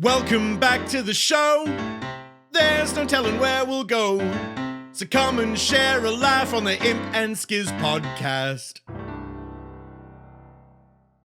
Welcome back to the show. There's no telling where we'll go. So come and share a laugh on the Imp and Skizz podcast.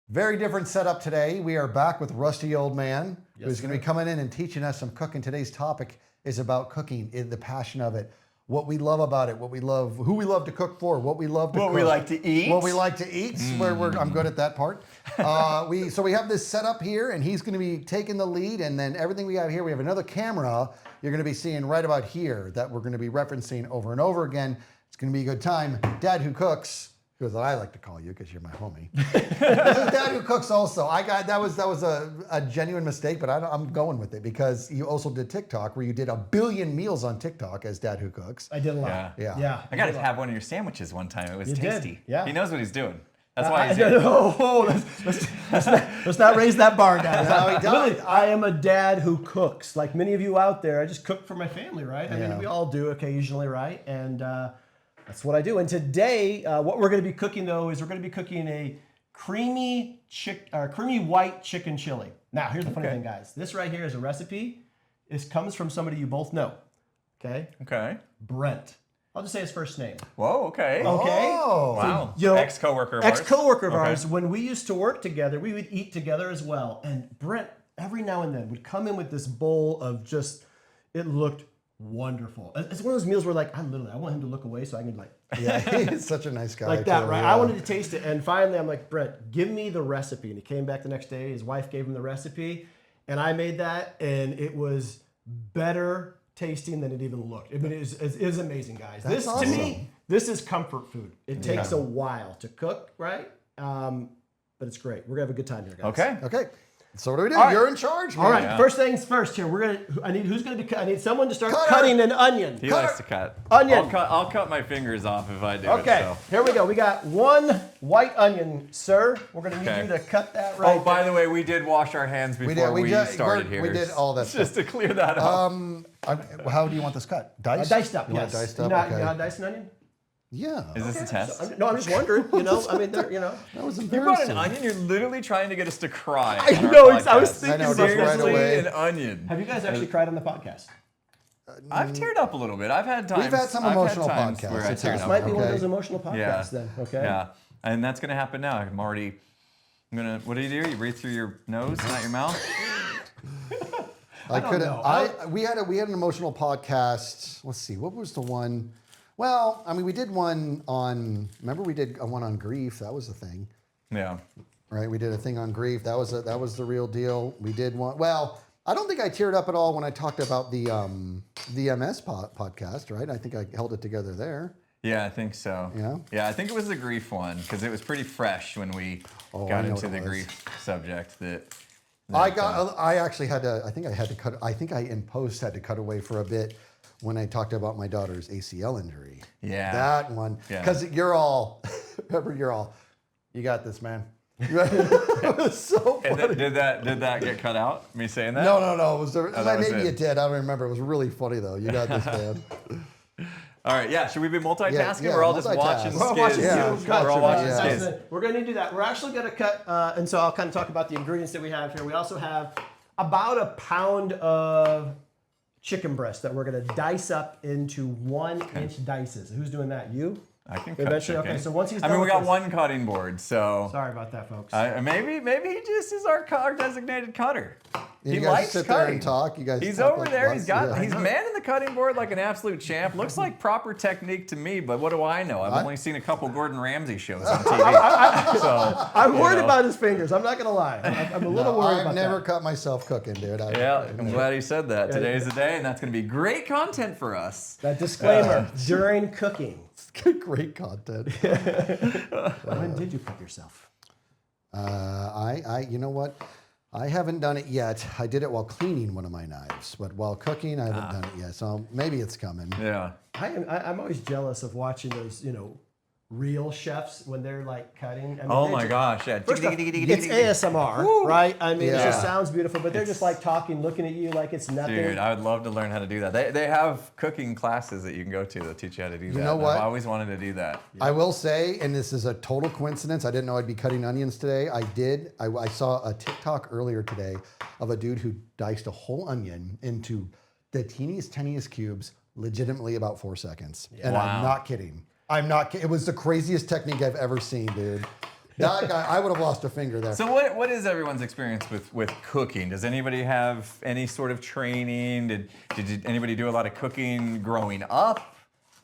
Very different setup today. We are back with Rusty Old Man, who's going to be coming in and teaching us some cooking. Today's topic is about cooking, the passion of it, what we love about it, what we love, who we love to cook for, what we love to cook. What we like to eat. What we like to eat. I'm good at that part. So we have this set up here, and he's going to be taking the lead, and then everything we have here, we have another camera you're going to be seeing right about here that we're going to be referencing over and over again. It's going to be a good time. Dad Who Cooks, who I like to call you because you're my homie. This is Dad Who Cooks also. That was a genuine mistake, but I'm going with it because you also did TikTok where you did 1 billion meals on TikTok as Dad Who Cooks. I did a lot. Yeah. I got to have one of your sandwiches one time. It was tasty. Did. Yeah. He knows what he's doing. That's why he's here. Let's not raise that bar, Dad. No, he does. Literally, I am a dad who cooks. Like many of you out there, I just cook for my family, right? I mean, we all do occasionally, right? And that's what I do. And today, what we're going to be cooking, though, is we're going to be cooking a creamy white chicken chili. Now, here's the funny thing, guys. This right here is a recipe. This comes from somebody you both know. Okay? Okay. Brent. I'll just say his first name. Whoa, okay. Okay. Oh. Wow. You know, Ex-coworker of ours. Ex-coworker of ours. When we used to work together, we would eat together as well. And Brent, every now and then, would come in with this bowl of just, it looked wonderful. It's one of those meals where I want him to look away so I can Yeah, he's such a nice guy. like that, too. right? Yeah. I wanted to taste it. And finally, I'm like, Brent, give me the recipe. And he came back the next day. His wife gave him the recipe. And I made that. And it was better tasting than it even looked. I mean, it is amazing, guys. That's awesome. To me, this is comfort food. It takes a while to cook, right? But it's great. We're gonna have a good time here, guys. Okay. So what do we do? All right. You're in charge, man. All right. First things first. Here, I need someone to start cutting an onion. He likes to cut. Onion. I'll cut my fingers off if I do Okay. it. So. Here we go. We got 1 white onion, sir. We're gonna need you to cut that right. Oh, by the way, we did wash our hands before we started here. We did all that Just to clear that up. How do you want this cut? Diced? Diced up, You want yes. it diced You up? know Okay. how to dice an onion? Yeah. Is this a test? I'm just wondering. I mean, That was You brought embarrassing. an onion. You're literally trying to get us to cry. I on our know, podcast. I was thinking I know, just right seriously, away. an onion. Have you guys actually cried on the podcast? I've teared up a a little bit. I've had times. We've had some I've emotional times podcasts. where I It's teared This up. might be one of Okay. those emotional podcasts then. Okay. Yeah, and that's gonna happen now. What do? You breathe through your nose, not your mouth. I don't know. We had an emotional podcast. Let's see, what was the one? Well, I mean, we did one on. Remember, we did one on grief. That was the thing, Yeah. right? We did a thing on grief. That was the real deal. We did one. Well, I don't think I teared up at all when I talked about the MS podcast, right? I think I held it together there. Yeah, I think so. Yeah? Yeah, I think it was the grief one because it was pretty fresh when we got I know into what the it was. grief subject. I actually had to. I think I had to cut. I think I in post had to cut away for a bit when I talked about my daughter's ACL injury. Yeah. That one. Yeah. Because you're all. Remember, you got this, man. It was so And funny. did that get cut out? Me saying that? No. It was that was maybe it. it did. I don't remember. It was really funny though. You got this, man. All right. Yeah. Should we be multitasking? Yeah, We're all just multitask. watching We're all Skizz. watching Yeah. you cut. We're all watching Yeah. Skizz. We're going to do that. We're actually going to cut, and so I'll kind of talk about the ingredients that we have here. We also have about 1 pound of chicken breast that we're going to dice up into 1-inch dices. Who's doing that? You? I can cut Eventually, chicken. okay, so once he's I done mean, we with got this- one cutting board, so Sorry about that, folks. maybe he just is our designated cutter. You He guys likes sit cutting. there and talk. You guys. He's talk over like there. butts. He's manning the cutting board like an absolute champ. Looks like proper technique to me, but what do I know? I've only seen a couple Gordon Ramsay shows on TV. So I'm worried about his fingers. I'm not going to lie. I'm a little worried about I've never that. cut myself cooking, dude. yeah, I'm glad he said that. Today's the day, and that's going to be great content for us. That disclaimer during cooking. Great content. When did you cut yourself? You know what? I haven't done it yet. I did it while cleaning one of my knives, but while cooking, I haven't done it yet. So maybe it's coming. Yeah. I'm always jealous of watching those, real chefs when they're like cutting. I mean, Oh my gosh! Yeah. First off, it's ASMR, right? I mean, it just sounds beautiful, but they're just like talking, looking at you like it's nothing. Dude, I would love to learn how to do that. They have cooking classes that you can go to that teach you how to do that. You know what? I've always wanted to do that. I will say, and this is a total coincidence, I didn't know I'd be cutting onions today. I did. I saw a TikTok earlier today of a dude who diced a whole onion into the teeniest, tiniest cubes, legitimately about 4 seconds. And Wow. I'm not kidding. I'm not kidding. It was the craziest technique I've ever seen, dude. That guy, I would have lost a finger there. So what is everyone's experience with cooking? Does anybody have any sort of training? Did anybody do a lot of cooking growing up?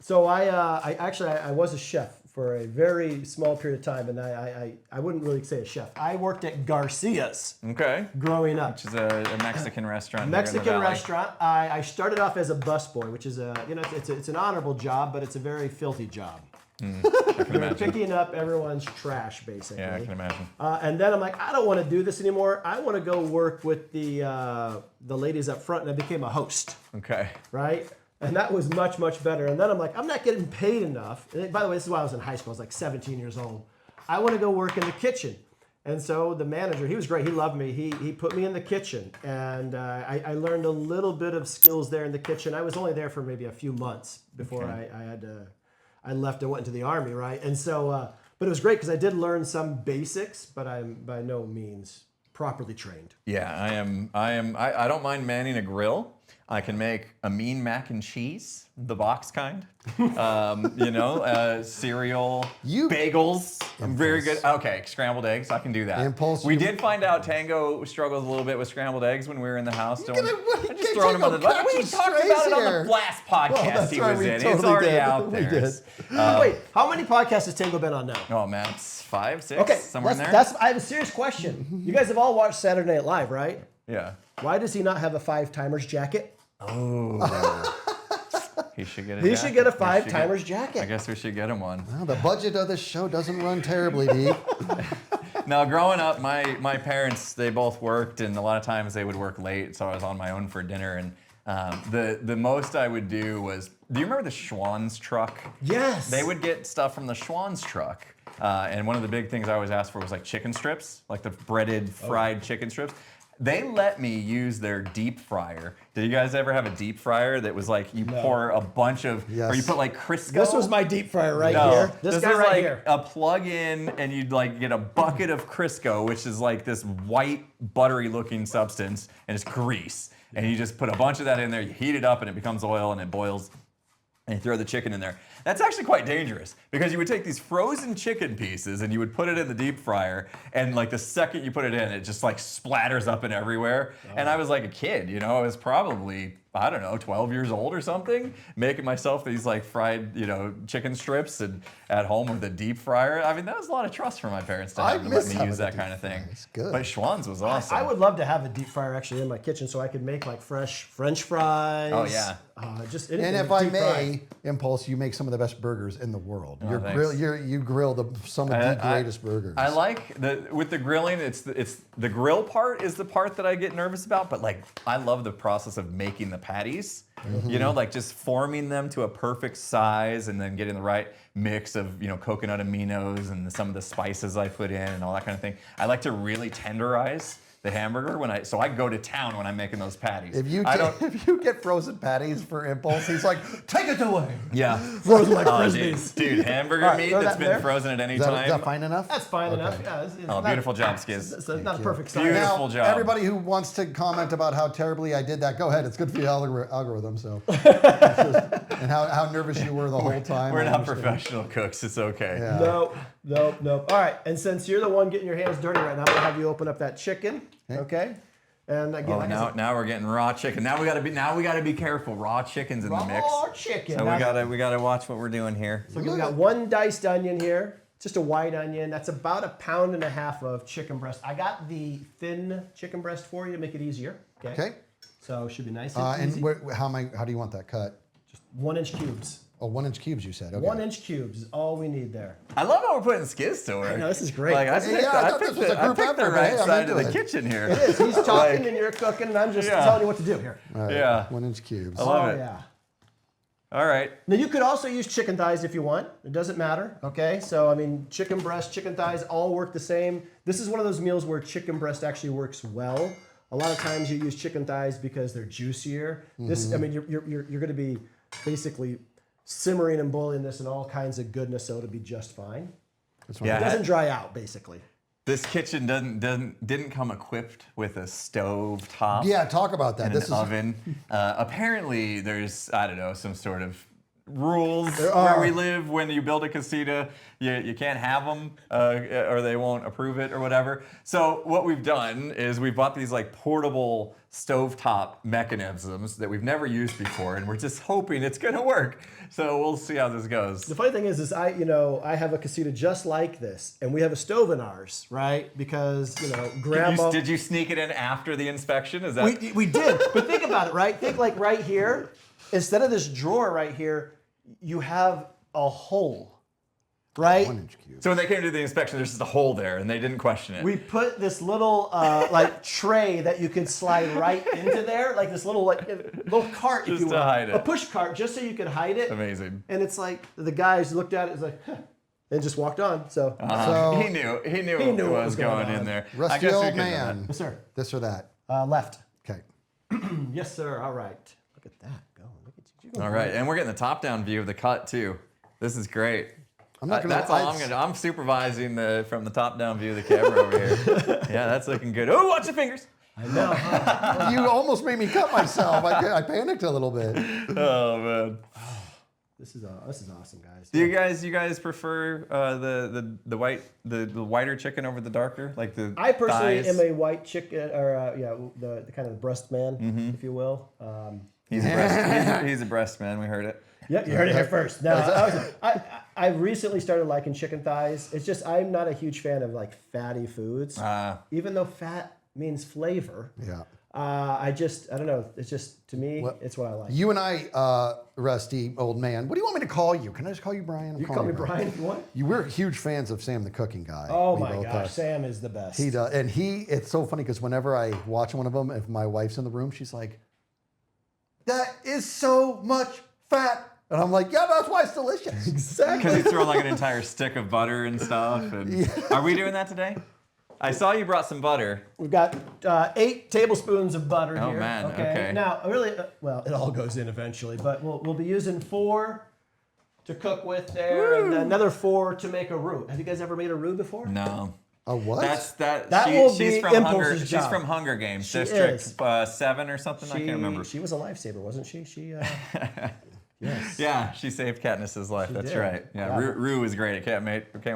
So I was a chef for a very small period of time, and I wouldn't really say a chef. I worked at Garcia's Okay. growing up. Which is a Mexican restaurant. here in the Mexican Valley. restaurant. I started off as a busboy, which is it's an honorable job, but it's a very filthy job. I can You're imagine. picking up everyone's trash, basically. Yeah, I can imagine. And then I'm like, I don't want to do this anymore. I want to go work with the ladies up front, and I became a host, Okay. right? And that was much, much better. And then I'm like, I'm not getting paid enough. And by the way, this is why I was in high school. I was like 17 years old. I want to go work in the kitchen. And so the manager, he was great. He loved me. He put me in the kitchen. And I learned a little bit of skills there in the kitchen. I was only there for maybe a few months before I left and went into the Army, right? And so, but it was great because I did learn some basics, but I'm by no means properly trained. Yeah, I don't mind manning a grill. I can make a mean mac and cheese, the box kind. Cereal, bagels. I'm very good. Okay, scrambled eggs. I can do that. Impulse, We you- did find out Tango struggles a little bit with scrambled eggs when we were in the house. What are you just throwing them on the. catching We strays talked about it on here? the last podcast that's he right, was we in. It's totally already did. out We there. did. Wait, how many podcasts has Tango been on now? Oh man, it's 5, 6, Okay, somewhere in there. I have a serious question. You guys have all watched Saturday Night Live, right? Yeah. Why does he not have a 5-timers jacket? Oh. He should get a He should get a jacket. We should 5-timers I jacket. guess we should get him one. Well, the budget of this show doesn't run terribly deep. Now, growing up, my parents, they both worked, and a lot of times they would work late, so I was on my own for dinner. And the most I would do was, do you remember the Schwann's truck? Yes. They would get stuff from the Schwann's truck. And one of the big things I always asked for was like chicken strips, like the breaded, fried chicken strips. They let me use their deep fryer. Did you guys ever have a deep fryer that was like you pour a bunch of, or you put like Crisco? This was my deep fryer right No, here. This guy is right like here. a plug-in, and you'd like get a bucket of Crisco, which is like this white, buttery-looking substance, and it's grease. And you just put a bunch of that in there, you heat it up, and it becomes oil, and it boils. And you throw the chicken in there. That's actually quite dangerous because you would take these frozen chicken pieces and you would put it in the deep fryer, and like the second you put it in, it just like splatters up and everywhere. And I was like a kid, I was probably, I don't know, 12 years old or something, making myself these like fried, chicken strips and at home with a deep fryer. I mean, that was a lot of trust for my parents to have to let me use that kind of thing. It's good. But Schwann's was awesome. I would love to have a deep fryer actually in my kitchen so I could make like fresh French fries. Oh, yeah. Just And anything if I deep may, fried. Impulse, you make some of the best burgers in the world. thanks. You grill some of the greatest burgers. I like with the grilling. It's the grill part is the part that I get nervous about. But like I love the process of making the patties. Like just forming them to a perfect size and then getting the right mix of coconut aminos and some of the spices I put in and all that kind of thing. I like to really tenderize the hamburger so I go to town when I'm making those patties. If you get frozen patties for Impulse, he's like, take it away. Yeah. Frozen like Oh, Frisbees. dude, hamburger All right, meat throw that's that been there. frozen at any Is time. that fine enough? That's fine enough. Yeah, it's Oh, not- beautiful job, Skizz. It's not a perfect size. Beautiful Now, job. everybody who wants to comment about how terribly I did that, go ahead. It's good for the algorithm. So, and how nervous you were the whole time. We're I not understand. professional cooks. It's okay. Yeah. No. All right, and since you're the one getting your hands dirty right now, I'm gonna have you open up that chicken. Okay. And again, Oh, like I said, now we're getting raw chicken. Now we gotta be careful. Raw chicken's in the mix. raw chicken. So Now- we gotta watch what we're doing here. So we got one diced onion here, just a white onion. That's about 1.5 pounds of chicken breast. I got the thin chicken breast for you to make it easier. Okay. So it should be nice and easy. And how do you want that cut? 1-inch cubes. Oh, 1-inch cubes, you said. Okay. 1-inch cubes is all we need there. I love how we're putting Skizz to work. I know, this is great. Like I Hey, picked, yeah, I I thought picked this was a the, I group picked the effort. right Hey, I'm side of into the it. kitchen here. It is. He's talking and you're cooking, and I'm just Yeah. telling you what to do here. All right, Yeah. 1-inch cubes. I love Oh it. yeah. All right. Now you could also use chicken thighs if you want. It doesn't matter, okay? So I mean, chicken breast, chicken thighs all work the same. This is one of those meals where chicken breast actually works well. A lot of times you use chicken thighs because they're juicier. This, I mean, you're going to be basically simmering and boiling this in all kinds of goodness, so it'll be just fine. Yeah, It doesn't dry out, basically. this kitchen didn't come equipped with a stove top. Yeah, talk about that. And This an is oven. Apparently, there's, I don't know, some sort of rules There where are. we live. When you build a casita, you can't have them or they won't approve it or whatever. So what we've done is we bought these like portable stovetop mechanisms that we've never used before, and we're just hoping it's gonna work. So we'll see how this goes. The funny thing is I have a casita just like this, and we have a stove in ours, right? Because grandma. Did you sneak it in after the inspection? Is that We did, but think about it, right? Think like right here, instead of this drawer right here, you have a hole, right? 1 inch cube. so? When they came to the inspection, there's just a hole there, and they didn't question it. We put this little like tray that you could slide right into there, like this little cart, if Just you to will, hide it. a push cart, just so you could hide it. Amazing. And it's like the guys looked at it, it's like, huh, and just walked on. So, So- he knew what was going in there. I Rusty guess we old could know that. man. yes, sir. This or that. Left. Okay. Yes, sir. All right. Look at that going. Look at you. All right, and we're getting the top-down view of the cut too. This is great. I'm not gonna. That's all I'm gonna do. I'm supervising from the top-down view of the camera over here. Yeah, that's looking good. Oh, watch the fingers. I know. Huh? You almost made me cut myself. I panicked a little bit. Oh man. This is awesome, guys. Do you guys prefer the whiter chicken over the darker, like the I personally thighs? am a white chicken, or the kind of the breast man, if you will. He's a breast man. We heard it. Yep, you heard it here first. Now, I recently started liking chicken thighs. It's just I'm not a huge fan of like fatty foods, even though fat means flavor. Yeah. I don't know. It's just to me, it's what I like. You and I, Rusty, old man. What do you want me to call you? Can I just call you Brian? I'm You calling call me Brian if you want. We're huge fans of Sam the Cooking Guy. Oh We my both gosh, are. Sam is the best. He does, and it's so funny because whenever I watch one of them, if my wife's in the room, she's like, "That is so much fat," and I'm like, "Yeah, that's why it's delicious." Exactly. Because he's throwing like an entire stick of butter and stuff. And Are we doing that today? I saw you brought some butter. We've got 8 tablespoons of butter Oh, here. man, okay. Now, really, well, it all goes in eventually, but we'll be using 4 to cook with there, and another 4 to make a roux. Have you guys ever made a roux before? No. A what? She's from Hunger. She's from Hunger Games, She District is. 7 or something. I can't remember. She was a lifesaver, wasn't she? Yes. Yeah, she saved Katniss's life. That's did. right. Yeah, Yeah. roux is great. I can't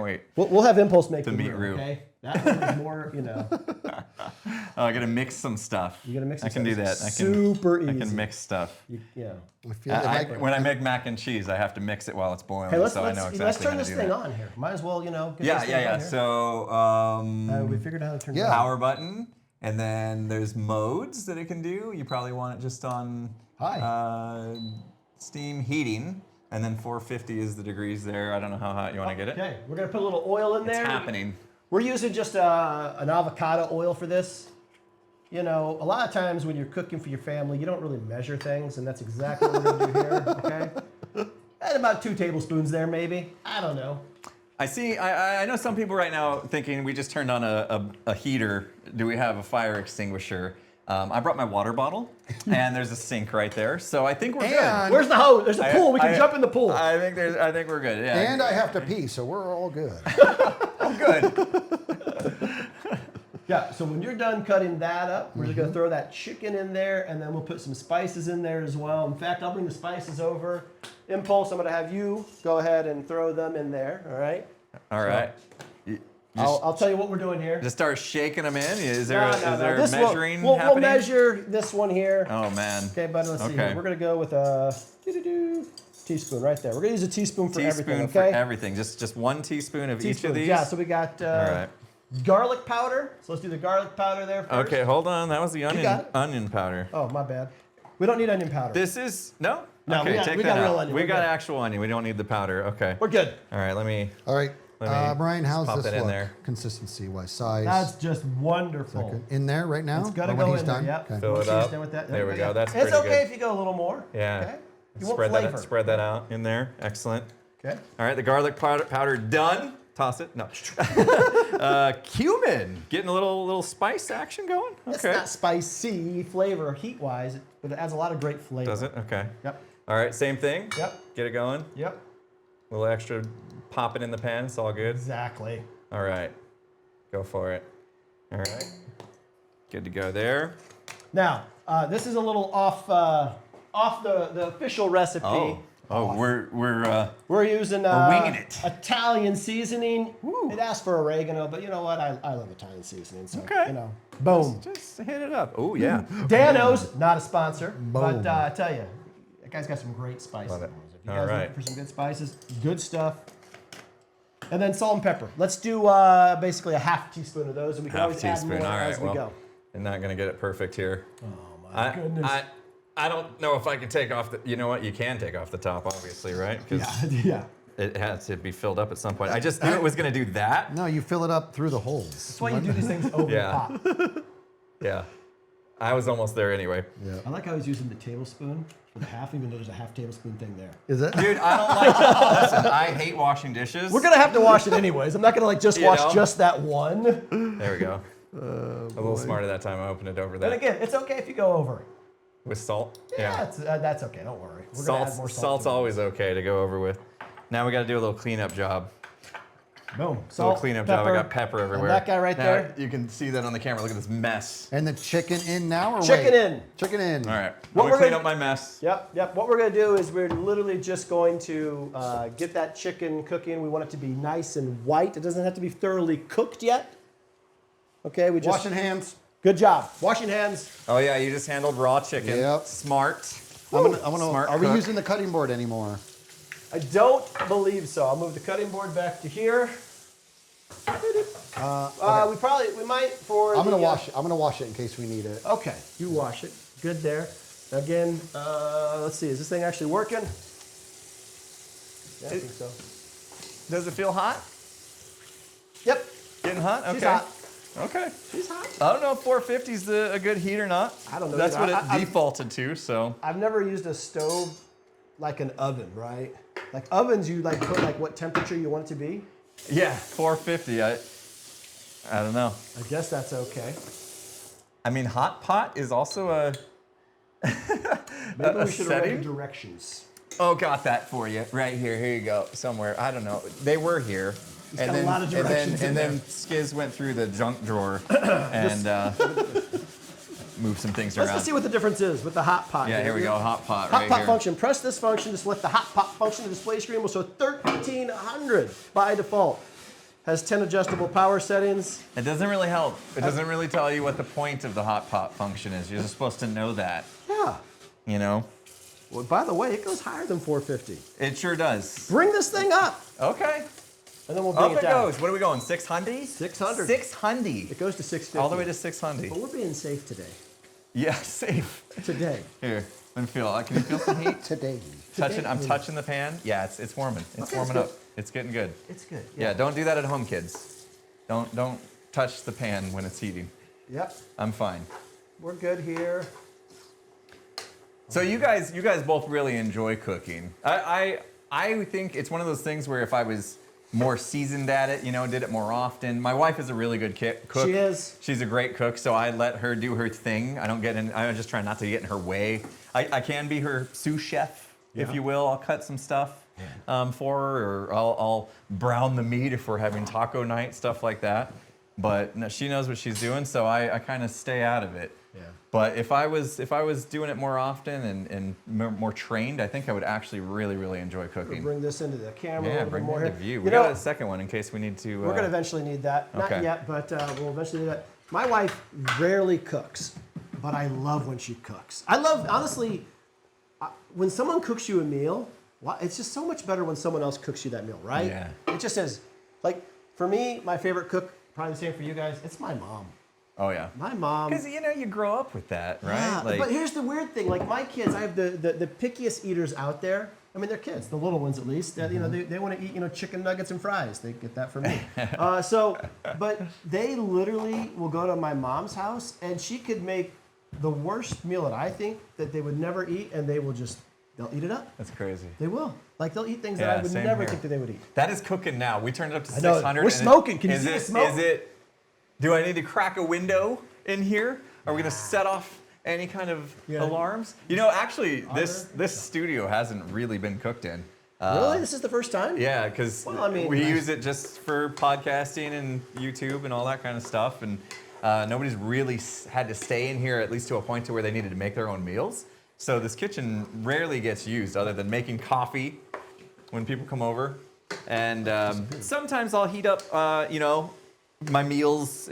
wait. We'll have Impulse make the meat roux. roux. Okay. That one is more, I gotta mix some stuff. You gotta mix some I can do stuff. that. Super I easy. can mix stuff. I feel like When I make mac and cheese, I have to mix it while it's boiling, Hey, let's so I know exactly let's how turn to this do thing that. on here. Might as well, get Yeah. this thing on here. So We figured out how to turn it Yeah. on. power button, and then there's modes that it can do. You probably want it just on steam heating, and then 450 is the degrees there. I don't know how hot you want to get it. Okay, we're gonna put a little oil in It's there. happening. We're using just an avocado oil for this. A lot of times when you're cooking for your family, you don't really measure things, and that's exactly what we're gonna do here, okay? Add about 2 tablespoons there, maybe. I don't know. I see. I know some people right now thinking we just turned on a heater. Do we have a fire extinguisher? I brought my water bottle, and there's a sink right there, so I think we're good. Where's the hose? There's a pool. We can jump in the pool. I think we're good. Yeah. And I have to pee, so we're all good. I'm good. Yeah, so when you're done cutting that up, we're just gonna throw that chicken in there, and then we'll put some spices in there as well. In fact, I'll bring the spices over. Impulse, I'm gonna have you go ahead and throw them in there, all right? All right. I'll tell you what we're doing here. Just start shaking them in. Is there No, is there This measuring we'll happening? measure this one here. Oh man. Okay, bud, let's see Okay. here. We're gonna go with a teaspoon right there. We're gonna use a teaspoon for everything, Teaspoon for okay? everything. Just 1 teaspoon of each of Teaspoons, these. yeah, so we got All right. garlic powder. So let's do the garlic powder there first. Okay, hold on. That was the got it. onion powder. Oh, my bad. We don't need onion powder. This is no. No, okay, we got take real that out. onion. We We're got good. actual onion. We don't need the powder. Okay. We're good. All right. Let me. All right, Let me Brian, how's pop this that in look? there. Consistency-wise, size. That's just wonderful. Good. In there right now? It's gotta Or when go he's in there, done? yep. Okay. Fill it Once he's up. done with that, There we go. That's It's pretty okay good. if you go a little more. Yeah. Okay? You want flavor. Spread that out in there. Excellent. Okay. All right, the garlic powder done. Toss it. No. Cumin. Getting a little spice action going. Okay. It's not spicy flavor heat-wise, but it adds a lot of great flavor. Does it? Okay. Yep. All right, same thing. Yep. Get it going. Yep. A little extra popping in the pan. It's all good. Exactly. All right. Go for it. All right. Good to go there. Now, this is a little off the official recipe. Oh, We're using winging it. Italian seasoning. Woo. It asks for oregano, but you know what? I love Italian seasoning, so Okay. you know, boom. Just hit it up. Oh yeah. Dano's not a sponsor, but I tell you, that guy's got some great spices. Love it. If you All guys right. looking for some good spices, good stuff. And then salt and pepper. Let's do basically a half teaspoon of those, and we can Half always add teaspoon. more All right. as we Well, go. I'm not gonna get it perfect here. Oh my goodness. I don't know if I can take off the. You know what? You can take off the top, obviously, right? Because yeah. it has to be filled up at some point. I just knew it was gonna do that. No, you fill it up through the holes. That's why you do these things over Yeah. the pot. Yeah. I was almost there anyway. Yeah. I like how he's using the tablespoon for the half, even though there's a half tablespoon thing there. Is it? Dude, I don't like. Listen, I hate washing dishes. We're gonna have to wash it anyways. I'm not gonna like just You wash know? just that one. There we go. A little smarter that time. I opened it over But that. again, it's okay if you go over. With salt? Yeah, that's okay. Don't worry. We're gonna add more salt. Salt's to it. always okay to go over with. Now we got to do a little cleanup job. Boom. Little Salt, cleanup pepper, job. I got pepper everywhere. And that guy right Now, there. You can see that on the camera. Look at this mess. And the chicken in now or Chicken wait? in. Chicken in. All right. What I'm we're gonna clean gonna- up my mess. Yep. What we're gonna do is we're literally just going to get that chicken cooking. We want it to be nice and white. It doesn't have to be thoroughly cooked yet. Okay, we just Washing hands. Good job. Washing hands. Oh yeah, you just handled raw chicken. Yep. Smart. Are we cook. using the cutting board anymore? I don't believe so. I'll move the cutting board back to here. We might for. I'm gonna wash it. I'm gonna wash it in case we need it. Okay, you wash it. Good there. Again, let's see. Is this thing actually working? Yeah, I think so. Does it feel hot? Yep. Getting hot? Okay. She's hot. Okay. She's hot. I don't know if 450 is a good heat or not. I don't know That's either. what it I- defaulted to. So. I've never used a stove like an oven, right? Like ovens, you like put like what temperature you want it to be. Yeah, 450. I don't know. I guess that's okay. I mean, hot pot is also a. Maybe a we should have read setting? the directions. Oh, got that for you right here. Here you go. Somewhere. I don't know. They were here. got a lot of directions in and then Skizz went through the junk drawer and moved some things around. Let's see what the difference is with the hot pot. Yeah, here we go. Hot pot Hot right pot here. function. Press this function to select the hot pot function. The display screen will show 1300 by default. Has 10 adjustable power settings. It doesn't really help. It doesn't really tell you what the point of the hot pot function is. You're just supposed to know that. Yeah. You know? Well, by the way, it goes higher than 450. It sure does. Bring this thing up, Okay. and then we'll bring Up it down. goes. What are we going? 600? 600. 600. It goes to 650. All the way to 600. But we're being safe today. Yeah, safe. Today. Here, let me feel. Can you feel some heat? Today. I'm touching the pan. Yeah, it's warming. It's Okay, warming it's up. It's getting good. It's good. Yeah, don't do that at home, kids. Don't touch the pan when it's heating. Yep. I'm fine. We're good here. So you guys both really enjoy cooking. I think it's one of those things where if I was more seasoned at it, did it more often. My wife is a really good cook. She is. She's a great cook, so I let her do her thing. I just try not to get in her way. I can be her sous chef, if you will. I'll cut some stuff for her, or I'll brown the meat if we're having taco night, stuff like that. But no, she knows what she's doing, so I kind of stay out of it. Yeah. But if I was doing it more often and more trained, I think I would actually really, really enjoy We'll cooking. bring this into the camera a Yeah, little bring bit more me the here. view. You We know, got a second one in case we need to. we're going to eventually need that. Not okay. yet, but we'll eventually do that. My wife rarely cooks, but I love when she cooks. I love, honestly, when someone cooks you a meal, it's just so much better when someone else cooks you that meal, right? Yeah. It just is. Like, for me, my favorite cook, probably the same for you guys, it's my mom. Oh yeah. My mom. Because you grow up with that, right? Yeah, but here's the weird thing. Like my kids, I have the pickiest eaters out there. I mean, they're kids, the little ones at least. That, they want to eat chicken nuggets and fries. They get that from me. But they literally will go to my mom's house, and she could make the worst meal that I think that they would never eat, and they will just they'll eat it up. That's crazy. They will. Like they'll eat things Yeah, that I would same never here. think that they would eat. That is cooking now. We turned it up to I know. 600. We're smoking. Can you see the smoke? Is it? Do I need to crack a window in here? Are we gonna set off any kind of alarms? You know, actually, this studio hasn't really been cooked in. Really? This is the first time? Yeah, because Well, I mean, we use it just for podcasting and YouTube and all that kind of stuff, and nobody's really had to stay in here at least to a point to where they needed to make their own meals. So this kitchen rarely gets used other than making coffee when people come over, and sometimes I'll heat up, you know, my meals,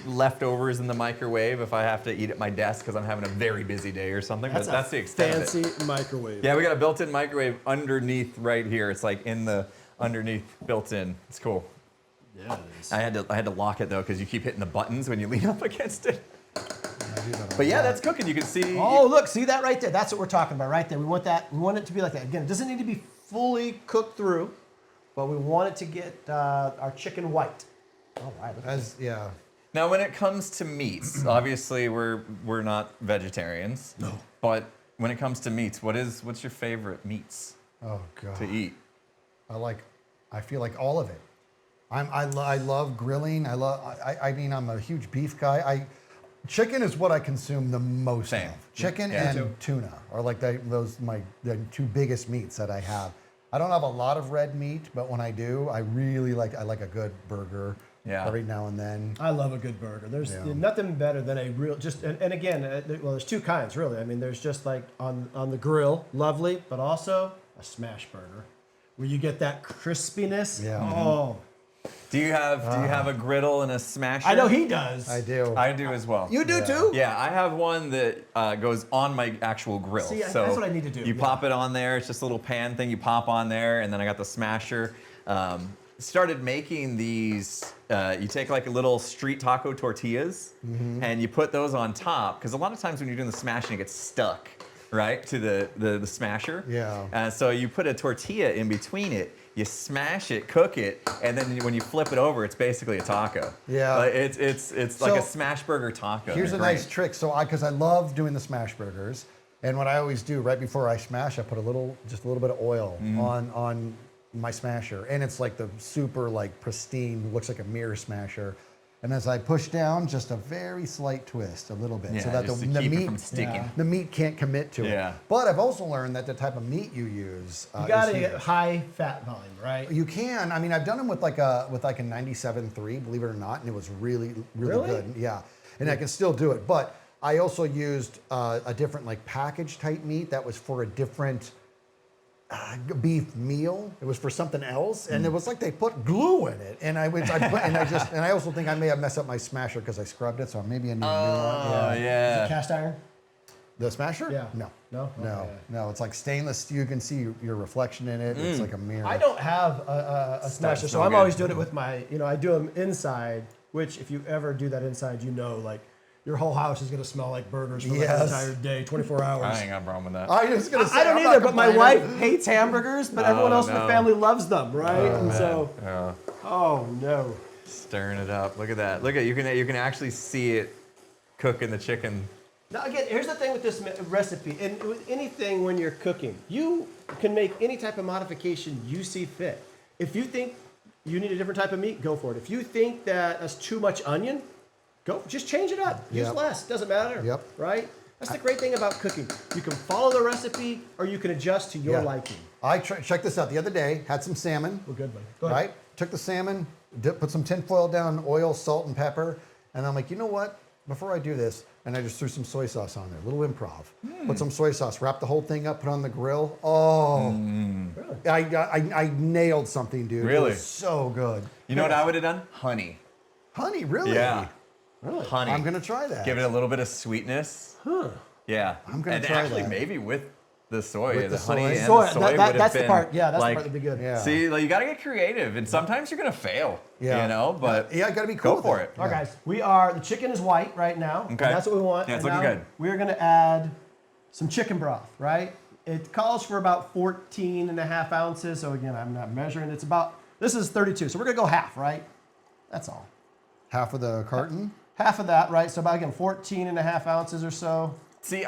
leftovers in the microwave if I have to eat at my desk because I'm having a very busy day or something. But that's the extent of it. Fancy microwave. Yeah, we got a built-in microwave underneath right here. It's like in the underneath built-in. It's cool. Yeah, it is. I had to lock it though because you keep hitting the buttons when you lean up against it. But yeah, that's cooking. You can see. Oh, look, see that right there? That's what we're talking about right there. We want that. We want it to be like that. Again, it doesn't need to be fully cooked through, but we want it to get our chicken white. All right. Yeah. Now, when it comes to meats, obviously we're not vegetarians. No. But when it comes to meats, what's your favorite meats Oh God. to eat? I feel like all of it. I love grilling. I mean, I'm a huge beef guy. Chicken is what I consume the most Same. of. Chicken Yeah. and tuna are like the two biggest meats that I have. I don't have a lot of red meat, but when I do, I like a good burger. Yeah. Every now and then. I love a good burger. There's nothing better than a real, and again, well, there's two kinds really. I mean, there's just like on the grill, lovely, but also a smash burger, where you get that crispiness. Yeah. Oh. Do you have a griddle and a smasher? I know he does. I do. I do as well. You do too? Yeah, I have one that goes on my actual grill. See, so that's what I need to do. You pop it on there. It's just a little pan thing you pop on there, and then I got the smasher. Started making these. You take like a little street taco tortillas, and you put those on top because a lot of times when you're doing the smashing, it gets stuck, right, to the smasher. Yeah. So you put a tortilla in between it. You smash it, cook it, and then when you flip it over, it's basically a taco. Yeah. Like it's like So, a smash burger taco. Here's a They're nice great. trick. So because I love doing the smash burgers, and what I always do right before I smash, I put just a little bit of oil on my smasher, and it's like the super like pristine, looks like a mirror smasher. And as I push down, just a very slight twist, a little bit, so that just the to keep it meat from sticking. the meat can't commit to Yeah. it. But I've also learned that the type of meat you use, You got is to huge. get high fat volume, right? You can. I mean, I've done them with like a 97.3, believe it or not, and it was really Really? good. Yeah, and I can still do it. But I also used a different like package type meat that was for a different beef meal. It was for something else, and it was like they put glue in it. And I also think I may have messed up my smasher because I scrubbed it, so maybe I need a new one. Oh Is it yeah. cast iron? The smasher? Yeah. No. No? No. Okay. No. It's like stainless. You can see your reflection in it. It's like a mirror. I don't have a smasher, so so I'm good. always doing it with my, I do them inside, which if you ever do that inside, like your whole house is going to smell like burgers for like an Yes. entire day, 24 hours. I ain't got a problem with that. I was gonna say I don't I'm not either, but my complaining. wife hates hamburgers, but everyone else in the no. family loves them, right? and Man. so, Yeah. oh no. Stirring it up. Look at that. Look at you can actually see it cooking the chicken. Now again, here's the thing with this recipe, and with anything when you're cooking, you can make any type of modification you see fit. If you think you need a different type of meat, go for it. If you think that that's too much onion, just change it up. Use Yep. less. Doesn't matter. Yep. Right? That's the great thing about cooking. You can follow the recipe, or you can adjust to your Yeah. liking. I checked this out the other day. Had some salmon. We're good, buddy. Go ahead. Right? Took the salmon, put some tin foil down, oil, salt, and pepper, and I'm like, you know what? Before I do this, and I just threw some soy sauce on there, a little improv. Put some soy sauce, wrap the whole thing up, put it on the grill. Oh, Really? I nailed something, dude. Really? It was so good. You know what I would have done? Honey. Honey, really? Yeah. Really? Honey. I'm gonna try that. Give it a little bit of sweetness. Huh. Yeah. I'm gonna and try actually that. maybe with the soy, With the the honey soy. and Soy, the soy that- would have that's the been part. Yeah, that's like, the part that'd be good. Yeah. See, like, you got to get creative, and sometimes you're gonna fail. Yeah. You know, but Yeah, I gotta be cool Go with for it. it. All right, guys. The chicken is white right now. Okay. And that's what we want. Yeah, it's and looking now good. We're going to add some chicken broth, right? It calls for about 14 and a half ounces. So again, I'm not measuring. This is 32. So we're going to go half, right? That's all. Half of the carton. Half of that, right? So about, again, 14 and a half ounces or so. See,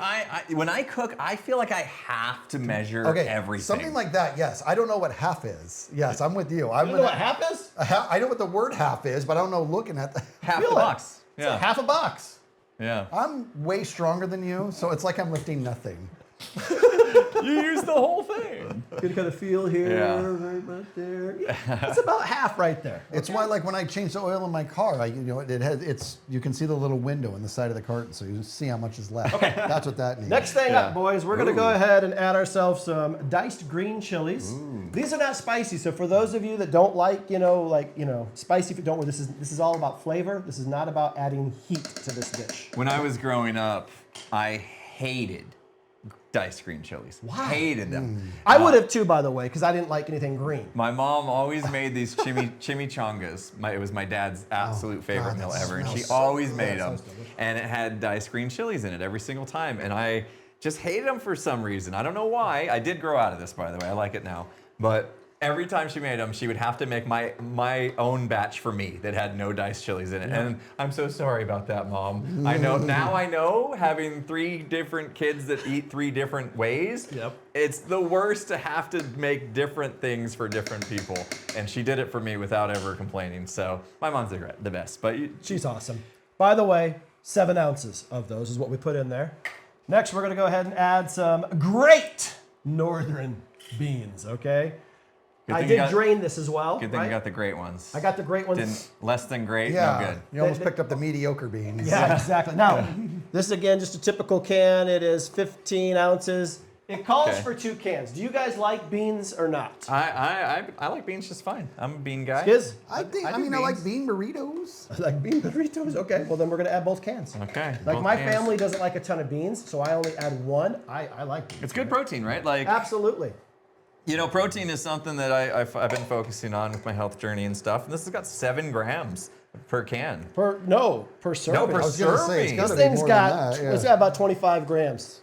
when I cook, I feel like I have to measure everything. Something like that, yes. I don't know what half is. Yes, I'm with you. You know what half is? I know what the word half is, but I don't know looking at the... Half the box. It's like half a box. Yeah. I'm way stronger than you, so it's like I'm lifting nothing. You use the whole thing. Get kind of feel here, right about there. Yeah, it's about half right there. It's why, like, when I change the oil in my car, you can see the little window in the side of the carton, so you see how much is left. Okay. That's what that means. Next thing up, boys, we're going to go ahead and add ourselves some diced green chilies. Ooh. These are not spicy, so for those of you that don't like, spicy, don't worry. This is all about flavor. This is not about adding heat to this dish. When I was growing up, I hated diced green chilies. Why? Hated them. I would have too, by the way, because I didn't like anything green. My mom always made these chimichangas. It was my dad's absolute favorite meal ever, and she always made them. And it had diced green chilies in it every single time, and I just hated them for some reason. I don't know why. I did grow out of this, by the way. I like it now. But every time she made them, she would have to make my own batch for me that had no diced chilies in it. Yeah. And I'm so sorry about that, Mom. I know, having 3 different kids that eat 3 different ways, it's the worst to have to make different things for different people. And she did it for me without ever complaining. So my mom's the best. But she's awesome. By the way, 7 ounces of those is what we put in there. Next, we're going to go ahead and add some great northern beans, okay? I did drain this as well. Good thing you got the great ones. I got the great ones. Less than great, no good. You almost picked up the mediocre beans. Yeah, exactly. Now, this is again just a typical can. It is 15 ounces. It calls for 2 cans. Do you guys like beans or not? I like beans just fine. I'm a bean guy. Skizz? I like bean burritos. I like bean burritos? Okay, well then we're gonna add both cans. Okay. Like my family doesn't like a ton of beans, so I only add 1. I like beans. It's good protein, right? Like absolutely. Protein is something that I've been focusing on with my health journey and stuff. And this has got 7 grams per can. Per serving. No, per serving. This thing's got it's got about 25 grams.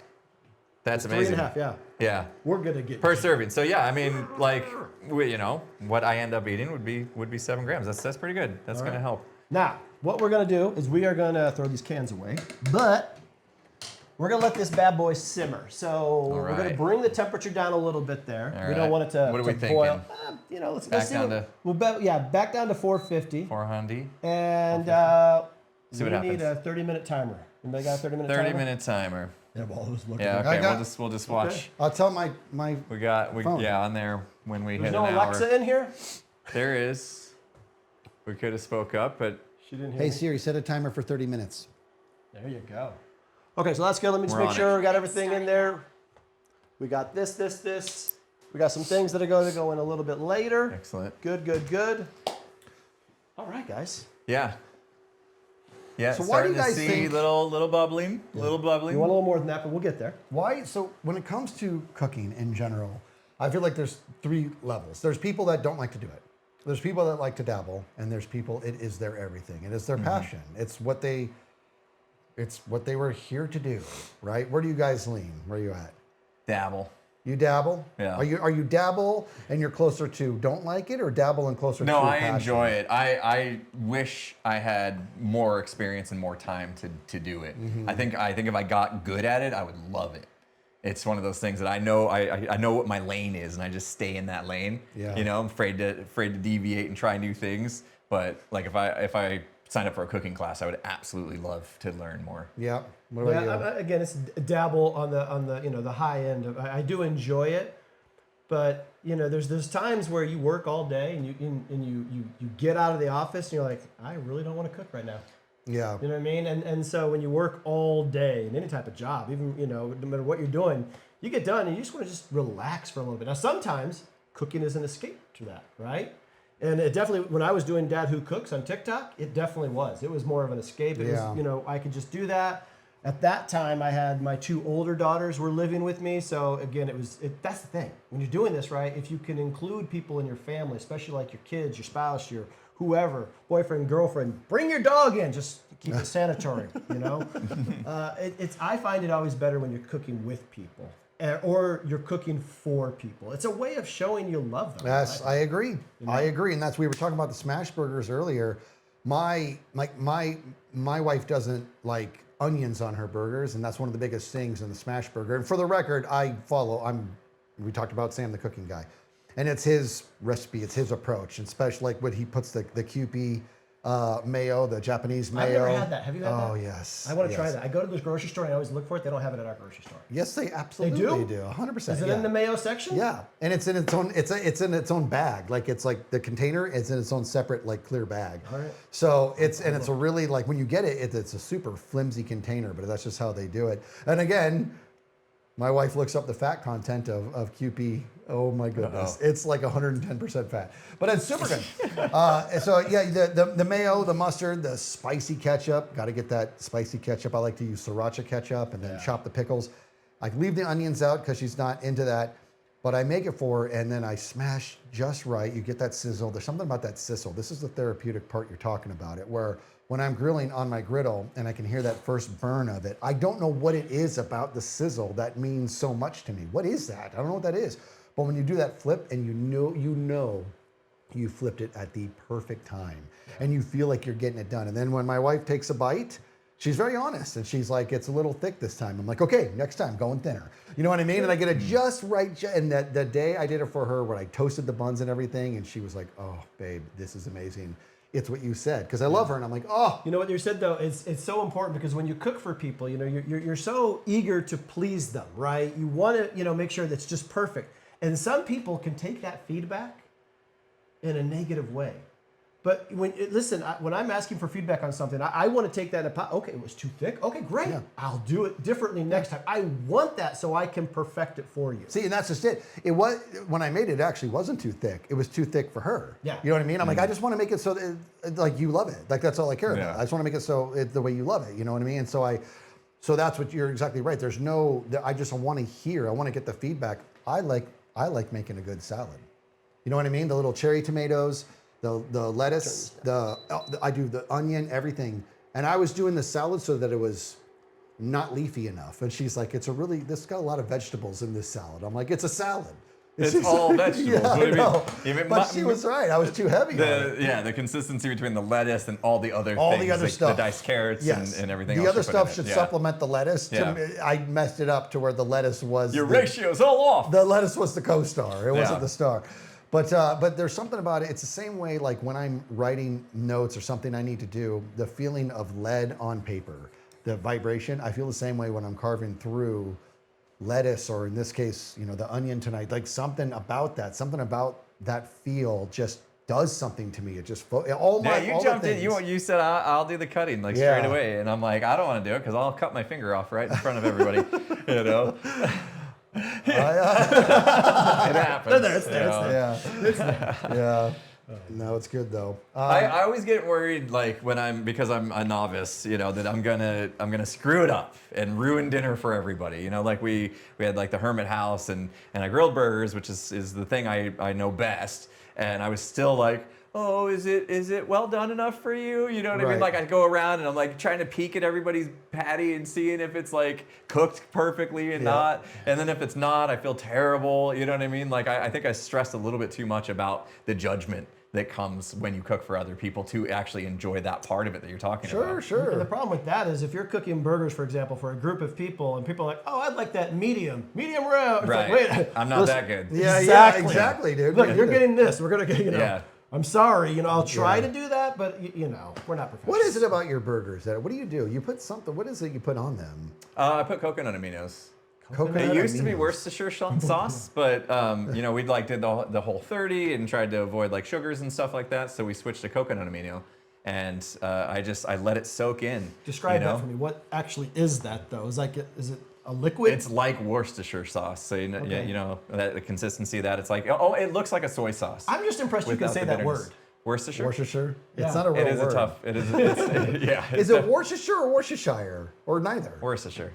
That's amazing. 3.5, yeah. We're gonna get per serving. So yeah, I mean, like, what I end up eating would be 7 grams. That's pretty good. That's gonna help. Now, what we're gonna do is we are gonna throw these cans away, but we're gonna let this bad boy simmer. So we're gonna bring the temperature down a little bit there. We don't want it to, what are we boil. Thinking? Let's see. Back down to 450. 400. And see what happens. We need a 30-minute timer. Anybody got a 30-minute timer? 30-minute timer. Yeah, well, yeah, okay. We'll just watch. Okay. I'll tell my phone. On there when we hit an hour. There's no Alexa in here? There is. We could have spoke up, but she didn't hear Hey Siri, set a timer for 30 minutes. There you go. Okay, so that's good. Let me just make sure we got everything in there. We got this. We got some things that are going to go in a little bit later. Excellent. Good. All right, guys. Yeah. Yeah, so why do you guys think little bubbling, little bubbling? You want a little more than that, but we'll get there. Why? So when it comes to cooking in general, I feel like there's 3 levels. There's people that don't like to do it. There's people that like to dabble, and there's people it is their everything. It is their passion. It's what they were here to do, right? Where do you guys lean? Where are you at? Dabble. You dabble? Yeah. Are you dabble and you're closer to don't like it, or dabble and closer to No, I passion? enjoy it. I wish I had more experience and more time to do it. I think if I got good at it, I would love it. It's one of those things that I know what my lane is, and I just stay in that lane. Yeah. I'm afraid to deviate and try new things. But like if I signed up for a cooking class, I would absolutely love to learn more. Yeah. What about you? Again, it's dabble on the the high end. I do enjoy it, but there's times where you work all day and you get out of the office and you're like, I really don't want to cook right now. Yeah. You know what I mean? And so when you work all day in any type of job, even no matter what you're doing, you get done and you just want to just relax for a little bit. Now sometimes cooking is an escape to that, right? And it definitely, when I was doing Dad Who Cooks on TikTok, it definitely was. It was more of an escape. It was, I could just do that. At that time, I had my 2 older daughters were living with me. So again, that's the thing. When you're doing this, right, if you can include people in your family, especially like your kids, your spouse, your whoever, boyfriend, girlfriend, bring your dog in, just keep it sanitary, I find it always better when you're cooking with people. Or you're cooking for people. It's a way of showing you love them. Yes, right? I agree. I agree, and we were talking about the smash burgers earlier. My wife doesn't like onions on her burgers, and that's one of the biggest things in the smash burger. And for the record, we talked about Sam, the cooking guy, and it's his recipe, it's his approach, and especially like when he puts the Kewpie mayo, the Japanese mayo. I've never had that. Have you had that? Oh, yes. I want to yes. try that. I go to this grocery store and I always look for it. They don't have it at our grocery store. Yes, they absolutely do. 100%. Is it in the mayo section? Yeah, and it's in its own. It's in its own bag. Like it's like the container. It's in its own separate like clear bag. All right. So it's a really like when you get it, it's a super flimsy container. But that's just how they do it. And again, my wife looks up the fat content of Kewpie. Oh my goodness, it's like 110% fat, but it's super good. So yeah, the mayo, the mustard, the spicy ketchup. Got to get that spicy ketchup. I like to use sriracha ketchup and then chop the pickles. I leave the onions out because she's not into that, but I make it for her and then I smash just right. You get that sizzle. There's something about that sizzle. This is the therapeutic part you're talking about it, where when I'm grilling on my griddle and I can hear that first burn of it, I don't know what it is about the sizzle that means so much to me. What is that? I don't know what that is. But when you do that flip and you know you flipped it at the perfect time and you feel like you're getting it done. And then when my wife takes a bite, she's very honest and she's like, it's a little thick this time. I'm like, okay, next time, going thinner. You know what I mean? And I get it just right. And the day I did it for her, when I toasted the buns and everything, and she was like, oh, babe, this is amazing. It's what you said, because I love her, and I'm like, oh. You know what you said though? It's so important because when you cook for people, you know, you're so eager to please them, right? You want to, make sure that's just perfect. And some people can take that feedback in a negative way. But when I'm asking for feedback on something, I want to take that in okay, it was too thick. Okay, great. Yeah. I'll do it differently next time. I want that so I can perfect it for you. See, and that's just it. It was when I made it, actually wasn't too thick. It was too thick for her. Yeah. You know what I mean? I'm like, I just want to make it so that like you love it. Like that's all I care about. I just want to make it so the way you love it. You know what I mean? And so that's what you're exactly right. There's I just want to hear. I want to get the feedback. I like making a good salad. You know what I mean? The little cherry tomatoes. The lettuce, I do the onion, everything. And I was doing the salad so that it was not leafy enough. And she's like, this got a lot of vegetables in this salad. I'm like, it's a salad. It's all vegetables. Yeah, What do you know. mean? But she was right. I was too heavy on it. Yeah, the consistency between the lettuce and all the other stuff. The diced carrots and everything else. The other stuff should supplement the lettuce. Yeah. I messed it up to where the lettuce was... Your ratio's all off. The lettuce was the co-star. It wasn't the star. But there's something about it. It's the same way like when I'm writing notes or something I need to do, the feeling of lead on paper, the vibration, I feel the same way when I'm carving through lettuce or in this case, the onion tonight, like something about that feel just does something to me. It just, you jumped in, you said, I'll do the cutting straight away. And I'm like, I don't want to do it because I'll cut my finger off right in front of everybody, It happens. It's there. Yeah. No, it's good though. I always get worried, like because I'm a novice, that I'm gonna screw it up and ruin dinner for everybody. Like we had like the Hermit House and I grilled burgers, which is the thing I know best, and I was still like, oh, is it well done enough for you? You know what I mean? Like I go around and I'm like trying to peek at everybody's patty and seeing if it's like cooked perfectly and not. And then if it's not, I feel terrible. You know what I mean? Like I think I stressed a little bit too much about the judgment that comes when you cook for other people to actually enjoy that part of it that you're talking about. Sure. And the problem with that is if you're cooking burgers, for example, for a group of people and people are like, oh, I'd like that medium rare. It's right. like, wait, I'm not that good. Yeah, exactly, dude. Look, you're getting this. We're going to get, I'm sorry, I'll try to do that, but we're not professionals. What is it about your burgers? What do you do? You put something, what is it you put on them? I put coconut aminos. Coconut it used to be aminos. Worcestershire sauce, but we did the whole 30 and tried to avoid like sugars and stuff like that, so we switched to coconut amino. And I let it soak in. Describe that for me. What actually is that though? Is it a liquid? It's like Worcestershire sauce. So the consistency of that it's like it looks like a soy sauce. I'm just impressed you can say that word. Worcestershire? It's not a real word. It is a tough. It is. Yeah. Is it Worcestershire or Worcestershire or neither? Worcestershire.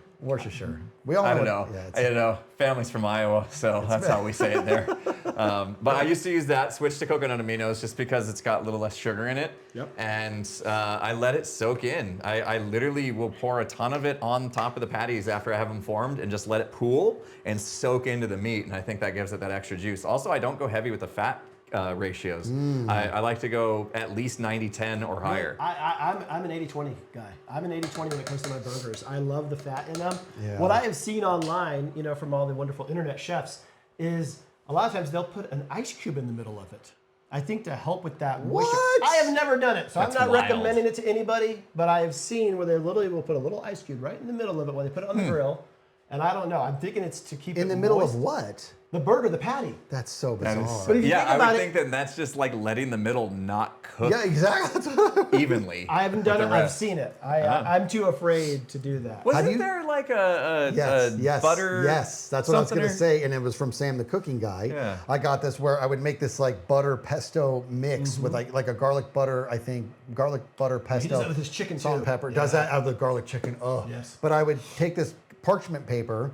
We all know. I don't know. I don't know. Family's from Iowa, so that's how we say it there. But I used to use that, switch to coconut aminos just because it's got a little less sugar in it. Yep. And I let it soak in. I literally will pour a ton of it on top of the patties after I have them formed and just let it pool and soak into the meat. And I think that gives it that extra juice. Also, I don't go heavy with the fat ratios. I like to go at least 90-10 or higher. I'm an 80-20 guy. I'm an 80-20 when it comes to my burgers. I love the fat in them. Yeah. What I have seen online, you know, from all the wonderful internet chefs, is a lot of times they'll put an ice cube in the middle of it. I think to help with that moisture. What? I have never done it, so That's I'm not wild. recommending it to anybody, but I have seen where they literally will put a little ice cube right in the middle of it when they put it on the grill. And I don't know. I'm thinking it's to keep it In the middle moist. of what? The burger, the patty. That's so That is- bizarre. But if you yeah, think I about would it- think that that's just like letting the middle not cook Yeah, exactly. evenly. I haven't done with it. the I've rest. seen it. I'm too afraid to do that. Wasn't you- there like a Yes, butter? yes, that's what I was something going to or- say, and it was from Sam the cooking guy. Yeah. I got this where I would make this like butter pesto mix with like a garlic butter, I think, garlic butter pesto. He does that with his chicken salt and too. pepper. Does that out of the garlic chicken? Oh, Yes. But I would take this parchment paper,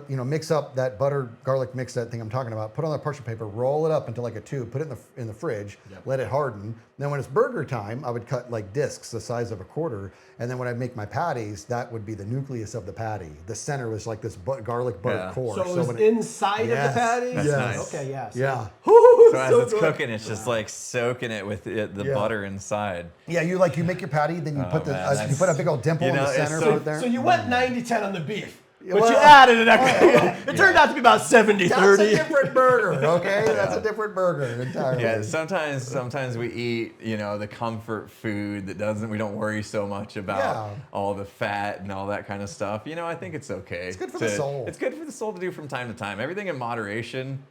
mix up that butter garlic mix, that thing I'm talking about, put on the parchment paper, roll it up into like a tube, put it in the fridge, let it harden. Then when it's burger time, I would cut like discs the size of a quarter, and then when I make my patties, that would be the nucleus of the patty. The center was like this garlic butter Yeah. core. So it was when inside of Yes. the patty? That's Yes. nice. Okay, yeah. Yeah. So as it's good. cooking, it's just like soaking it with the Yeah. butter inside. Yeah, you make your patty, then you put man, you put a big old dimple you in know, the it's center, so- put it there. So you went 90-10 on the beef, but well- you added an extra. It turned out to be about That's a 70-30. different burger, okay? That's a different burger entirely. Yeah, sometimes we eat, the comfort food that we don't worry so much about Yeah. all the fat and all that kind of stuff. I think it's okay. It's good for the soul. It's good for the soul to do from time to time. Everything in moderation.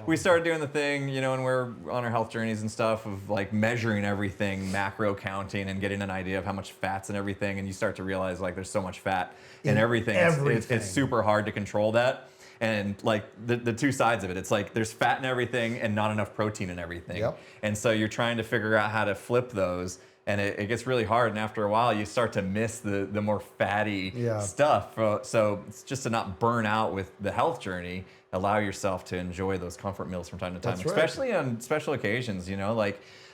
We started doing the thing, when we're on our health journeys and stuff of like measuring everything, macro counting and getting an idea of how much fat's in everything. And you start to realize like there's so much fat in everything. It's super hard to control that. And like the two sides of it, it's like there's fat in everything and not enough protein in everything. Yep. And so you're trying to figure out how to flip those. And it gets really hard. And after a while, you start to miss the more fatty stuff. So it's just to not burn out with the health journey, allow yourself to enjoy those comfort meals from time to time, That's right. especially on special occasions,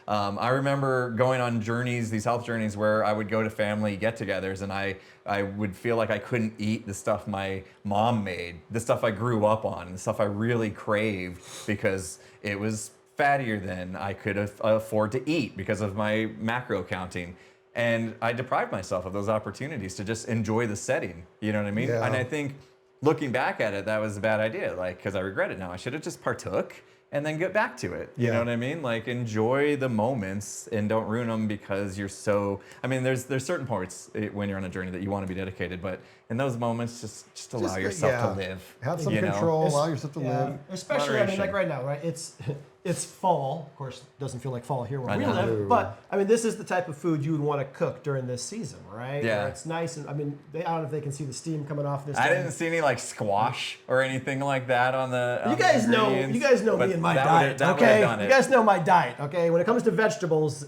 I remember going on journeys, these health journeys, where I would go to family get-togethers and I would feel like I couldn't eat the stuff my mom made, the stuff I grew up on, the stuff I really craved because it was fattier than I could afford to eat because of my macro counting. And I deprived myself of those opportunities to just enjoy the setting. You know what I mean? Yeah. And I think looking back at it, that was a bad idea. Because I regret it now. I should have just partook and then get back to it. You know what I mean? Like enjoy the moments and don't ruin them because you're so. I mean, there's certain parts when you're on a journey that you want to be dedicated, but in those moments, just allow yourself to live. Have some you know? control, allow yourself to Yeah, live. especially Moderation. like right now, right? It's fall. Of course, it doesn't feel like fall here where I we know. live. But this is the type of food you would want to cook during this season, right? Yeah. Where it's nice, and I don't know if they can see the steam coming off this. I thing. didn't see any like squash or anything like that on the. You on the guys know ingredients, me but and my that diet. would've- that would've Okay, done you it. guys know my diet. Okay, when it comes to vegetables,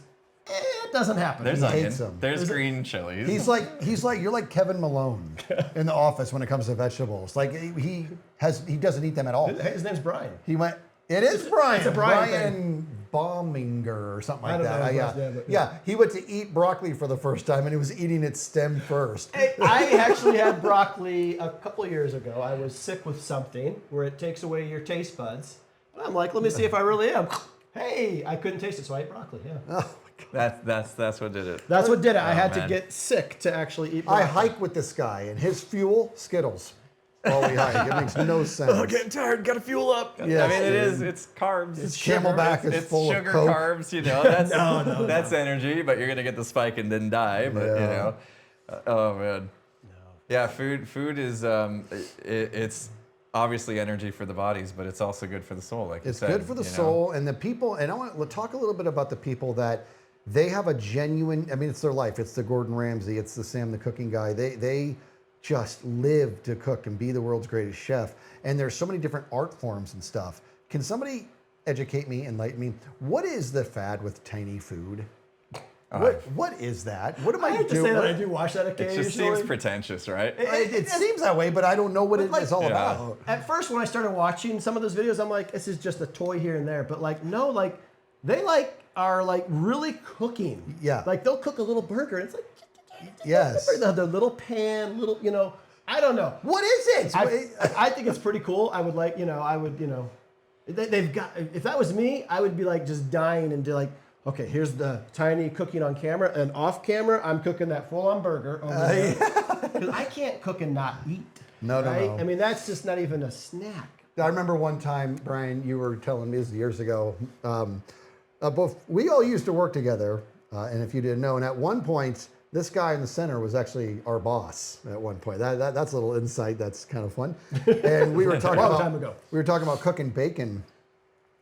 it doesn't happen. There's He onion. hates them. There's green chilies. He's like you're like Kevin Malone in The Office when it comes to vegetables. Like he doesn't eat them at all. His name's Brian. He went. It is Brian. it's a Brian Bauminger or something I like don't that. know Yeah. who it was, Yeah. He went to eat broccoli for the first time and he was eating its stem first. I actually had broccoli a couple of years ago. I was sick with something where it takes away your taste buds. And I'm like, let me see if I really am. Hey, I couldn't taste it, so I ate broccoli. Yeah. That's what did it. That's what did it. I had to man. get sick to actually eat I broccoli. hike with this guy and his fuel, Skittles. While we hike. It makes no sense. Oh, getting tired. Got to fuel up. Yes, I mean, it dude. is. It's carbs. It's Camelback is It's full of sugar, Coke. carbs. That's No. that's energy. But you're gonna get the spike and then die. But Yeah. oh man. Yeah, food is it's obviously energy for the bodies, but it's also good for the soul. Like It's you said, good for the you know? soul and the people. And I want to talk a little bit about the people that they have a genuine. I mean, it's their life. It's the Gordon Ramsay. It's the Sam the cooking guy. They just live to cook and be the world's greatest chef. And there's so many different art forms and stuff. Can somebody educate me, enlighten me? What is the fad with tiny food? What is that? What am I, I have to doing? say that I do watch that It occasionally. just seems pretentious, right? It seems that way, but I don't know what it's all Yeah. about. At first, when I started watching some of those videos, I'm like, this is just a toy here and there. But no, they are really cooking. Yeah. Like they'll cook a little burger, and it's like, Yes. the little pan, I don't know. What is it? I think it's pretty cool. I would They've got. If that was me, I would be like just dying and do like, okay, here's the tiny cooking on camera, and off camera, I'm cooking that full-on burger over there. 'Cause I can't cook and not eat. No. I mean, that's just not even a snack. I remember one time, Brian, you were telling me this years ago. We all used to work together, and if you didn't know, and at one point, this guy in the center was actually our boss. At one point, that's a little insight. That's kind of fun. And we were talking we were talking about cooking bacon,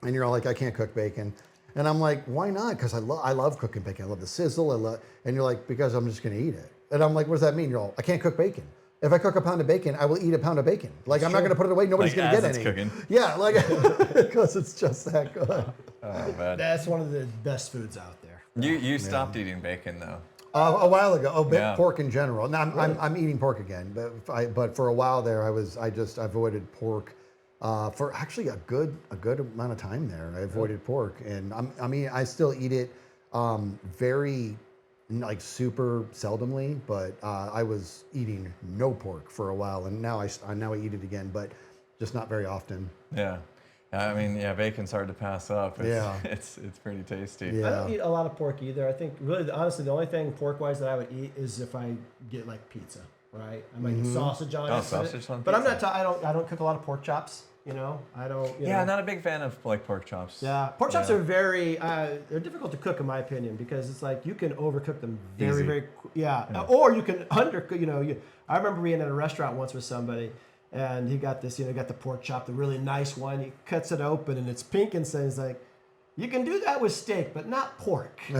and you're all like, I can't cook bacon, and I'm like, why not? Because I love cooking bacon. I love the sizzle. And you're like, because I'm just going to eat it. And I'm like, what does that mean? You're all, I can't cook bacon. If I cook a pound of bacon, I will eat a pound of bacon. Like, I'm not going to put it away. Nobody's going to get any. Cooking. Yeah, like, because it's just that good. Oh, man. That's one of the best foods out there. You stopped eating bacon, though. A while ago. Pork in general. Now I'm eating pork again, but for a while there, I avoided pork for actually a good amount of time there. I avoided pork, and I still eat it very like super seldomly, but I was eating no pork for a while, and now I eat it again, but just not very often. Yeah. I mean, bacon's hard to pass up. It's pretty tasty. Yeah. I don't eat a lot of pork either. I think really, honestly, the only thing pork-wise that I would eat is if I get like pizza, right? I might get sausage on it. Oh, sausage on But pizza. I don't cook a lot of pork chops. You know, I don't. Not a big fan of like pork chops. Yeah, pork chops are very they're difficult to cook in my opinion because it's like you can overcook them very or you can undercook. You know, I remember being in a restaurant once with somebody. And he got this, got the pork chop, the really nice one. He cuts it open and it's pink and says like, you can do that with steak, but not pork. Okay,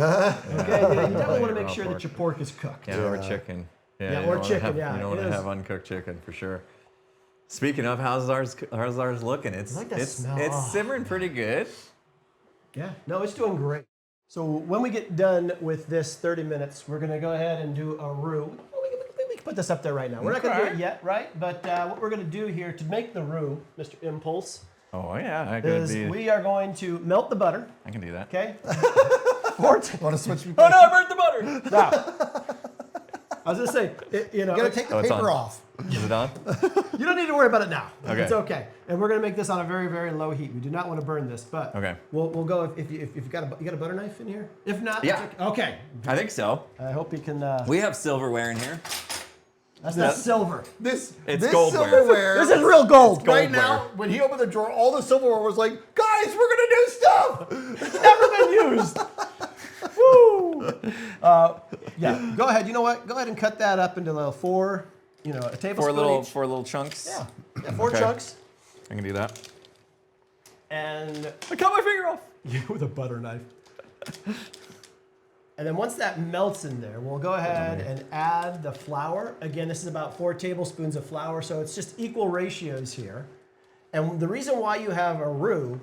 you definitely want to make sure that your pork is cooked. Yeah, or chicken. Or chicken. You don't want to have uncooked chicken for sure. Speaking of, how's ours looking? It's like that smell. It's simmering pretty good. Yeah, no, it's doing great. So when we get done with this 30 minutes, we're gonna go ahead and do a roux. We can put this up there right now. We're not gonna do it yet, right? But what we're gonna do here to make the roux, Mr. Impulse, we are going to melt the butter. I can do that. Okay. Want to switch? Oh no, I burnt the butter. Now, I was gonna say, you gotta take the paper off. Is it on? You don't need to worry about it now. Okay. It's okay. And we're gonna make this on a very, very low heat. We do not want to burn this, but we'll go if you got a butter knife in here. If not, yeah. Okay. I think so. I hope you can. We have silverware in here. That's not silver. This goldware. silverware. This is real gold. Right now, when he opened the drawer, all the silverware was like, guys, we're gonna do stuff. It's never been used. Woo! Yeah. Go ahead. You know what? Go ahead and cut that up into little four. A tablespoon each. Four little chunks. Yeah. Four chunks. I can do that. And I cut my finger off. Yeah, with a butter knife. And then once that melts in there, we'll go ahead and add the flour. Again, this is about 4 tablespoons of flour, so it's just equal ratios here. And the reason why you have a roux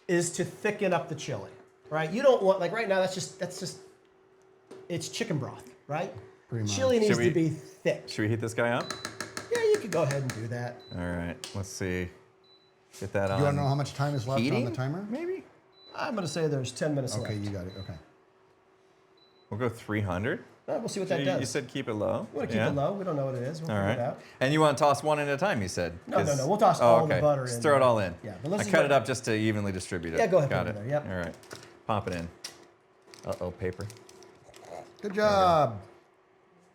is to thicken up the chili, right? You don't want, like right now, that's just it's chicken broth, right? Chili needs to be thick. Should we heat this guy up? Yeah, you could go ahead and do that. All right, let's see. Get that on. You want to know how much time is left on the timer? Maybe. I'm going to say there's 10 minutes left. Okay, you got it. Okay. We'll go 300. All right, we'll see what that does. You said keep it low. We want to keep it low. We don't know what it is. We'll figure it out. And you want to toss one at a time, you said? No. We'll toss all the butter in. Just throw it all in. Yeah, I cut it up just to evenly distribute it. Yeah, go ahead. Got it. There. Yep. All right. Pop it in. Uh-oh, paper. Good job.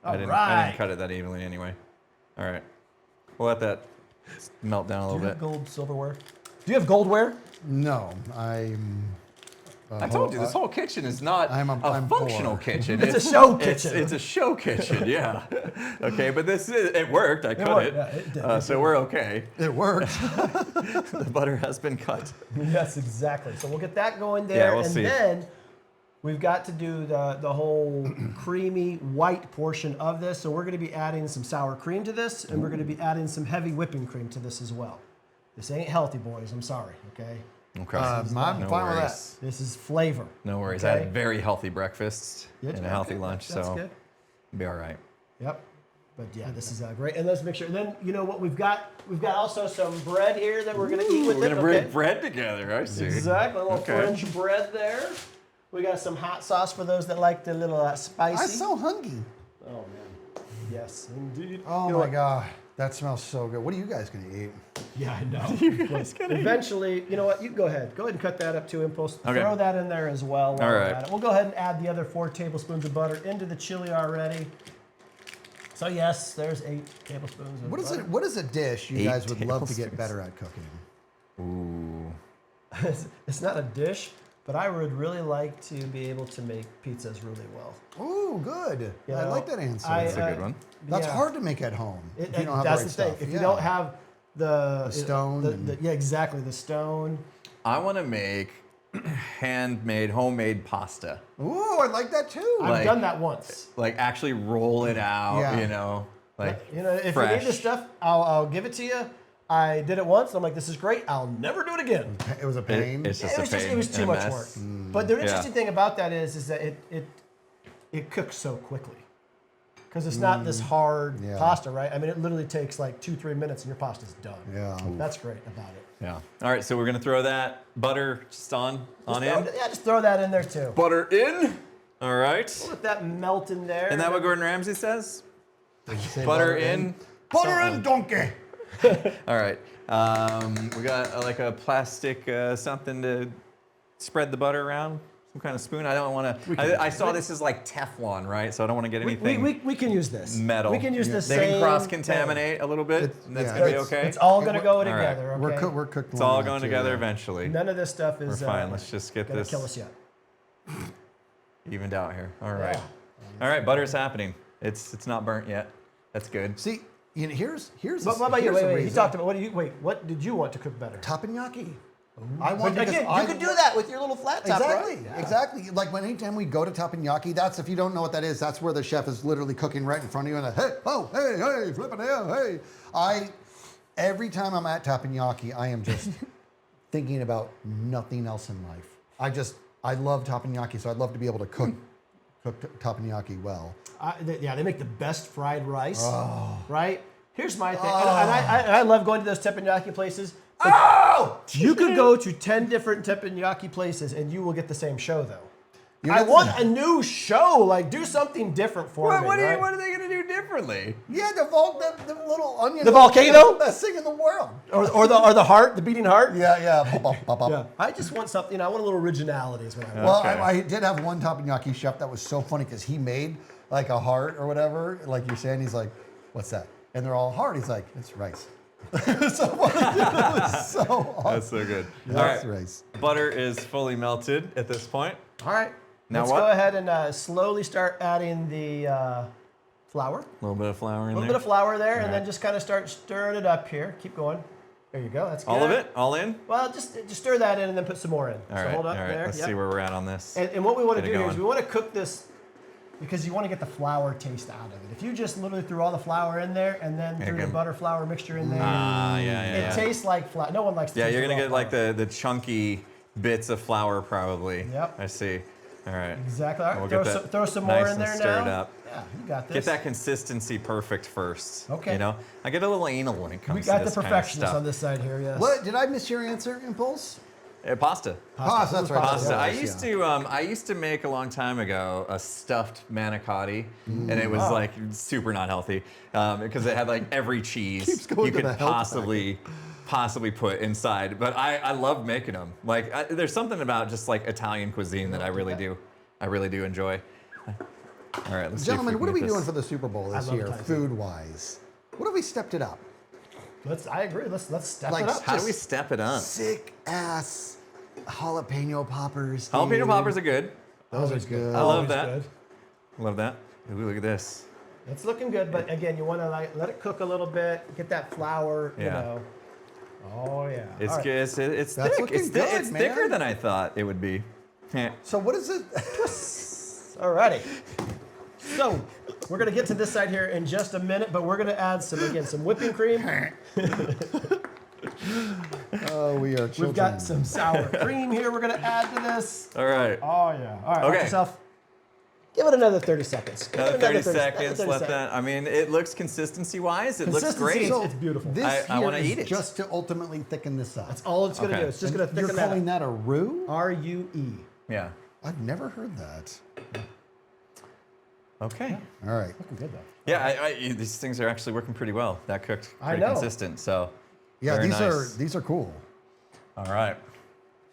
I didn't cut it that evenly anyway. All right. We'll let that melt down a little bit. Do you have gold silverware? Do you have goldware? No, I told you, this whole kitchen is not a functional kitchen. It's a show kitchen. It's a show kitchen, yeah. Okay, but it worked. I cut it. Yeah, it did. So we're okay. it worked. The butter has been cut. Yes, exactly. So we'll get that going there. We'll see. Then we've got to do the whole creamy white portion of this. So we're going to be adding some sour cream to this, and we're going to be adding some heavy whipping cream to this as well. This ain't healthy, boys. I'm sorry, okay? Okay. I'm fine with that. This is flavor. No worries. Okay? I had very healthy breakfasts and a healthy lunch, That's so good. it'll be all right. Yep. But yeah, this is great. And let's make sure. Then you know what we've got? We've got also some bread here that we're going to eat with it. We're going to bring bread together. I see. Exactly. A little French bread there. We got some hot sauce for those that like the little spicy. I'm so hungry. Oh man. Yes, indeed. Oh my God, that smells so good. What are you guys gonna eat? Yeah, I know. You guys gotta eat. Eventually, you know what? You can go ahead. Go ahead and cut that up too, Impulse. Okay. Throw that in there as well. while All we're right. at it. We'll go ahead and add the other 4 tablespoons of butter into the chili already. So yes, there's 8 tablespoons of butter. What is a dish you 8 guys would love to get tablespoons. better at cooking? Ooh. It's not a dish, but I would really like to be able to make pizzas really well. Ooh, good. You I know, like that answer. That's a good one. That's yeah. hard to make at home. If you don't have That's the the right thing. stuff. If you don't have the stone yeah, exactly, the stone. I want to make handmade, homemade pasta. Ooh, I like that too. I've Like- done that once. Like actually roll it out, Yeah. you know, like You know, if fresh. you need this stuff, I'll give it to you. I did it once. And I'm like, this is great. I'll never do it again. It was a pain. It's just It was a pain. it was too and a much mess. work. But the interesting thing about that is that it cooks so quickly. Because it's not this hard Yeah. pasta, right? I mean, it literally takes like 2-3 minutes and your pasta's done. Yeah. That's great about it. Yeah. All right, so we're gonna throw that butter just on in. Yeah, just throw that in there too. Butter in. All right. Let that melt in there. Isn't that what Gordon Ramsay says? Did you say Butter in. Butter and donkey. All right. We got like a plastic something to spread the butter around. Some kind of spoon. I don't want to. I saw this as like Teflon, right? So I don't want to get anything we can use this. metal. We can use this. They can cross-contaminate a little bit. And that's yeah. gonna be okay. It's all gonna go right. together. Okay? We're cooked. It's all going together eventually. None of this stuff We're is fine. Let's just get gonna this kill us yet. evened out here. All right. Yeah. All right. Butter's happening. It's not burnt yet. That's good. See, you know, here's. What about you? here's a Wait. He reason. talked about what did you want to cook better? Tapenaki. I But want again, you could do that with your little flat top, Exactly, right? exactly. Like when anytime we go to Tapenaki, that's if you don't know what that is, that's where the chef is literally cooking right in front of you and like, hey, oh, hey, flipping hey. Every time I'm at Tapenaki, I am just thinking about nothing else in life. I love Tapenaki, so I'd love to be able to cook Tapenaki well. They make the best fried rice, right? Here's my thing, Oh. and I love going to those teppanyaki places. Oh! You could go to 10 different teppanyaki places and you will get the same show, though. You're I not- want a new show. Like, do something different for me. What right? are they gonna do differently? Yeah, the little onion. The volcano? Best thing in the world. Or the heart, the beating heart. Yeah. Bop, bop, bop, bop. Yeah. I just want something. I want a little originality. Is what I want. Well, Okay. I did have one Tapenaki chef that was so funny because he made like a heart or whatever, like you're saying. He's like, "What's that?" And they're all hard. He's like, "It's rice." So funny. It was so awesome. That's so good. Yeah, All it's right. rice. Butter is fully melted at this point. All right. Now Let's what? go ahead and slowly start adding the flour. A little bit of flour in A there. little bit of flour there, and All then right. just kind of start stirring it up here. Keep going. There you go. That's good. All of it? All in? Well, just stir that in and then put some more in. All so right. hold up all right. there. Let's Yep. see where we're at on this. And what we want to Get it do here is going. we want to cook this because you want to get the flour taste out of it. If you just literally threw all the flour in there and then threw the good. butter flour mixture in there, Yeah. it tastes like flour. No one likes to Yeah, taste you're the gonna raw get like flour. the chunky bits of flour probably. Yep. I see. All right. Exactly. All right, We'll throw, get that throw some nice more in and there stirred now. up. Yeah, you got this. Get that consistency perfect first. Okay. You know, I get a little anal when it comes We to got the this kind of perfectionist stuff. on this side here. Yes. What did I miss your answer, Impulse? Pasta. Pasta. That's right. Pasta. Yeah, I used to make a long time ago a stuffed manicotti, and it was like super not healthy because it had like every cheese Keeps going you to could the health possibly put inside. But I love making them. Like there's something about just like Italian cuisine that I really do enjoy. All right, let's Gentlemen, see if what are we get doing this. for the Super Bowl this love year, Italian. food-wise? What have we stepped it up? I agree. Let's step Like, it up. How do we step it up? Sick-ass jalapeno poppers. Jalapeno dude. poppers are good. Those are good. I love Always that. good. Love that. Ooh, look at this. It's looking good, but again, you want to like let it cook a little bit, get that flour, you Yeah. know. Oh yeah. It's All right. good. It's That's thick. looking It's good, it's man. thicker than I thought it would be. So what is it? Alrighty. So we're gonna get to this side here in just a minute, but we're gonna add some whipping cream. Oh, we are children. We've got some sour cream here. We're gonna add to this. All right. Oh yeah. All right. Okay. Watch yourself. Give it another 30 seconds. Give Another it 30 another seconds. another 30 Let seconds. that. I mean, it looks consistency-wise. It looks Consistency, great. it's beautiful. This I here wanna is eat it. just to ultimately thicken this up. That's all it's gonna Okay. do. It's just And gonna thicken you're that calling up. that a roux? R-U-E. Yeah. I've never heard that. Okay. All right. Looking good though. Yeah. These things are actually working pretty well. That cooked I pretty know. consistent. So Yeah, Very these nice. are cool. All right.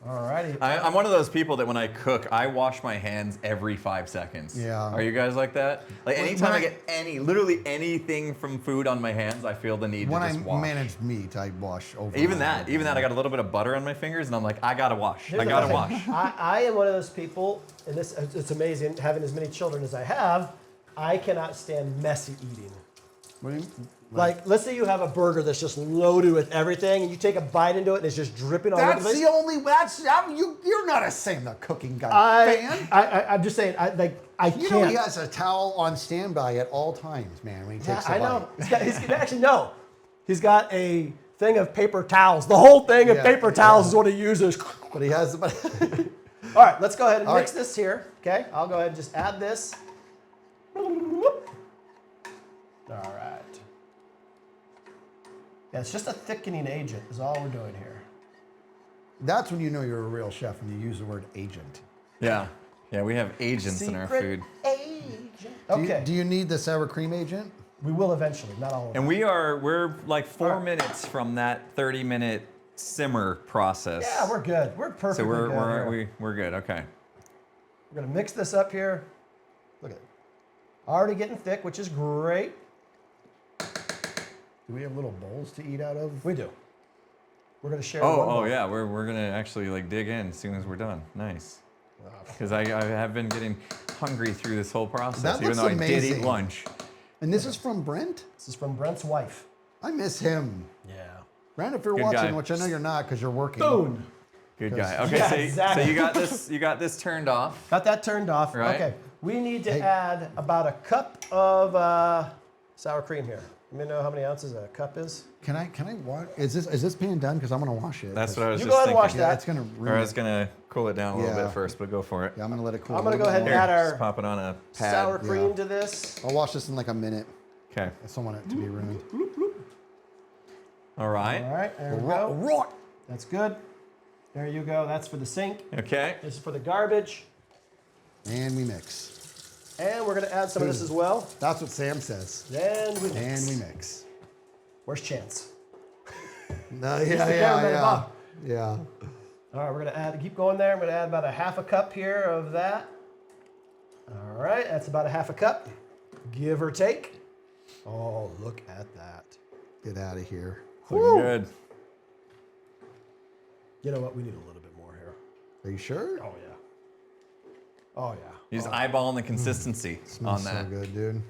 Alrighty. I'm one of those people that when I cook, I wash my hands every 5 seconds. Yeah. Are you guys like that? Like When- anytime when I get literally anything from food on my hands, I feel the need When to I just wash. manage meat, I wash over. Even that, I got a little bit of butter on my fingers, and I'm like, I gotta wash. Here's I the gotta thing. wash. I am one of those people, and it's amazing having as many children as I have. I cannot stand messy eating. What do you mean? Like, let's say you have a burger that's just loaded with everything, and you take a bite into it, and it's just dripping all over the That's place. the only. You're not a Sam the Cooking Guy fan. I'm just saying, I You can't. know he has a towel on standby at all times, man. When he takes a I bite. know. Actually, no. He's got a thing of paper towels. The whole thing of Yeah, paper towels is what he uses. But he has. But All right, let's go ahead and All mix right. this here. Okay, I'll go ahead and just add this. All right. Yeah, it's just a thickening agent is all we're doing here. that's when you know you're a real chef when you use the word agent. Yeah. Yeah, we have agents in our food. Agent. Do Okay. you need the sour cream agent? We will eventually, not all of it. And we're like 4 Alright. minutes from that 30-minute simmer process. Yeah, we're good. We're perfectly So good here. we're good. Okay. We're gonna mix this up here. Look at it. Already getting thick, which is great. Do we have little bowls to eat out of? We do. We're gonna share. one Oh bowl. yeah, we're gonna actually like dig in as soon as we're done. Nice. Because I have been getting hungry through this whole process, That even looks though I did eat amazing. lunch. And this is from Brent? This is from Brent's wife. I miss him. Yeah. Brent, if you're Good watching, guy. which I know you're not because you're working. Boom. Good guy. Okay, Yeah, so, exactly. so you got this turned off. Got that turned off. Right. Okay. We need to Hey. add about a cup of sour cream here. Let me know how many ounces a cup is. Can I wash? Is this pan done? Because I'm gonna wash it. That's what I was You just go ahead thinking. and wash Yeah, that. it's gonna. Or Ruin I was it. gonna cool it down a little Yeah. bit first, but go for it. Yeah, I'm gonna let it cool. I'm a gonna little go ahead bit and more. add Just our pop it on a pad. sour cream Yeah. to this. I'll wash this in like a minute. Okay. I just don't want it to be ruined. All right. All right, there we go. That's good. There you go. That's for the sink. Okay. This is for the garbage. And we mix. And we're gonna add some of this as well. That's what Sam says. And we mix. And we mix. Where's Chance? No, the yeah. cameraman, Bob. Yeah. All right, we're gonna keep going there. I'm gonna add about a half a cup here of that. All right, that's about a half a cup, give or take. Oh, look at that. Get out of here. Looking good. You know what? We need a little bit more here. Are you sure? Oh yeah. Oh yeah. You're just eyeballing the consistency Smells on that. so good, dude.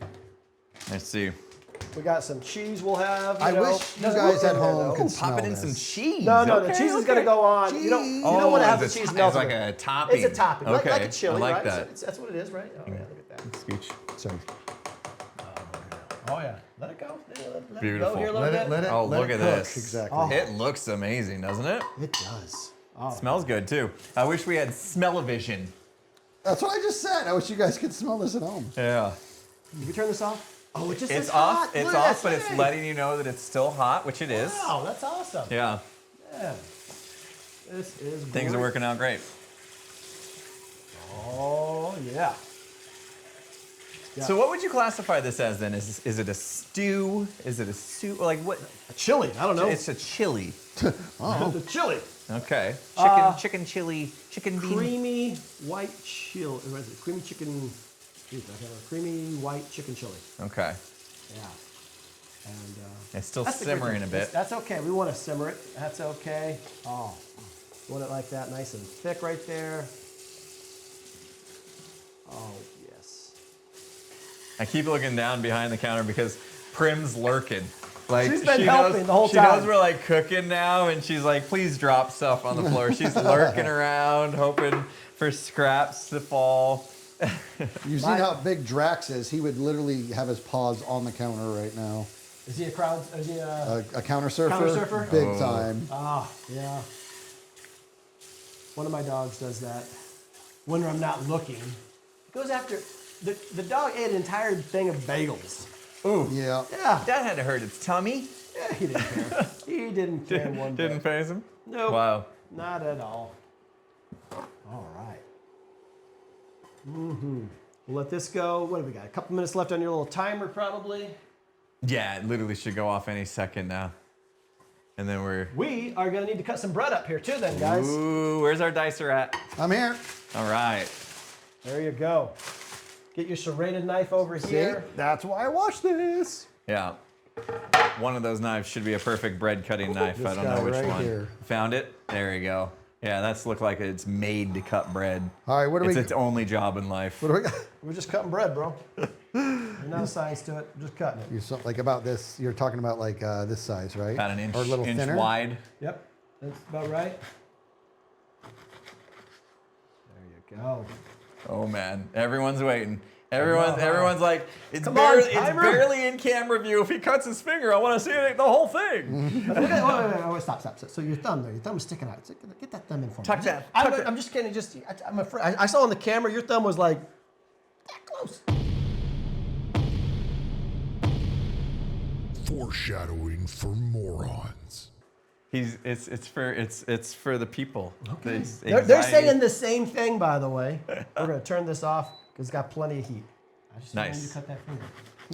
Let's see. We got some cheese. We'll have. I wish you guys at home could Ooh, smell pop it in this. some cheese. No, the Okay, cheese is okay. gonna go on. You don't want to have the it's a cheese to- melt. It's like a topping. It's a topping, Okay. like a chili, I like right? that. So that's what it is, right? Oh yeah, look at that. Scooch. Sorry. Oh yeah, let it go. Yeah, let Beautiful. it go here a little bit. Let it. Oh, let look it at cook. this. Exactly. Oh. It looks amazing, doesn't it? It does. Smells good too. I wish we had smell-o-vision. That's what I just said. I wish you guys could smell this at home. Yeah. You can turn this off. Oh, it just It's says off. hot. It's Look at off, that but it's thing. letting you know that it's still hot, which it is. Wow, that's awesome. Yeah. Yeah. This is Things are great. working out great. Oh yeah. Yeah. So what would you classify this as then? Is it a stew? Is it a soup? Like what? A chili. I don't know. It's a chili. the chili. Okay. Chicken chili, chicken bean. Creamy white chili. What is it? Creamy chicken. Geez, I have a creamy white chicken chili. Okay. Yeah. And It's still that's the great simmering a thing. bit. That's okay. We want to simmer it. That's okay. Oh, want it like that, nice and thick right there. Oh yes. I keep looking down behind the counter because Prim's lurking. Like She's been she helping knows, the whole she time. knows we're like cooking now, and she's like, "Please drop stuff on the floor." She's lurking around, hoping for scraps to fall. You've seen how big Drax is. He would literally have his paws on the counter right now. Is he a crowd? Is he A counter surfer? Counter surfer? Big time. Yeah. One of my dogs does that. When I'm not looking, he goes after the dog ate an entire thing of bagels. Ooh. Yeah. Yeah. That had to hurt its tummy. Yeah, he didn't care. He didn't care one bit. Didn't phase him. Nope. Wow. Not at all. All right. We'll let this go. What have we got? A couple minutes left on your little timer, probably. Yeah, it literally should go off any second now. And then We are gonna need to cut some bread up here too then, guys. Ooh, where's our dicer at? I'm here. All right. There you go. Get your serrated knife over See? here. That's why I watched this. Yeah. One of those knives should be a perfect bread cutting knife. I don't guy know which right one. here. Found it? There you go. Yeah, that's look like it's made to cut bread. All right, what do it's we? its only job in life. What do we got? We're just cutting bread, bro. There's no science to it. We're just cutting it. You like about this? You're talking about like this size, right? About an inch, or a little thinner. wide. Yep, that's about right. There you go. Oh man, everyone's waiting. Everyone's like, it's Come barely, on, it's timer. barely in camera view. If he cuts his finger, I want to see it, the whole thing. Wait, stop. So your thumb there, your thumb is sticking out. Get that thumb in for me. Tuck that. I'm just kidding. I'm afraid. I saw on the camera your thumb was like that close. Foreshadowing for morons. It's for the people. Okay. They're saying the same thing, by the way. We're gonna turn this off because it's got plenty of heat. I just want you to cut that finger.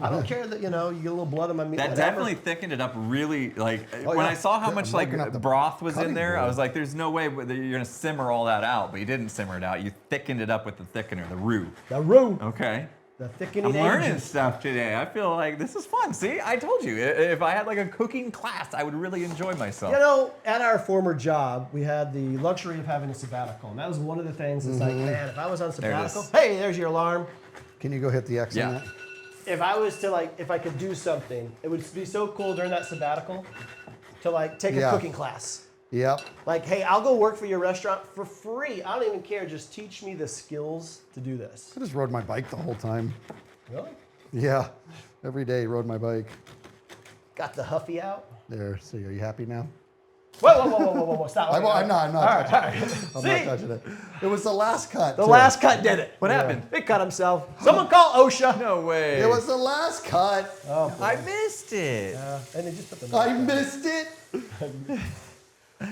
I don't care that you get a little blood on my meat. That whatever. definitely thickened it up really. Like when yeah. I saw how Yeah, much I'm like looking up the broth was in cutting there, I board. was like, "There's no way that you're gonna simmer all that out." But you didn't simmer it out. You thickened it up with the thickener, the roux. The roux. Okay. The thickening I'm learning agent. stuff today. I feel like this is fun. See, I told you. If I had like a cooking class, I would really enjoy myself. You know, at our former job, we had the luxury of having a sabbatical, and that was one of the things. It's like, man, if I was on sabbatical, hey, there's your alarm. Can you go hit the X on that? If I was to if I could do something, it would be so cool during that sabbatical to take a cooking class. Yep. Like, hey, I'll go work for your restaurant for free. I don't even care. Just teach me the skills to do this. I just rode my bike the whole time. Really? Yeah. Every day rode my bike. Got the huffy out? There. So are you happy now? Whoa. Stop. I'm not. All right. I'm See? not touching it. It was the last cut. The too. last cut did it. What happened? He cut himself. Someone call OSHA. No way. It was the last cut. Oh, boy. I missed it. And they just put the I missed it.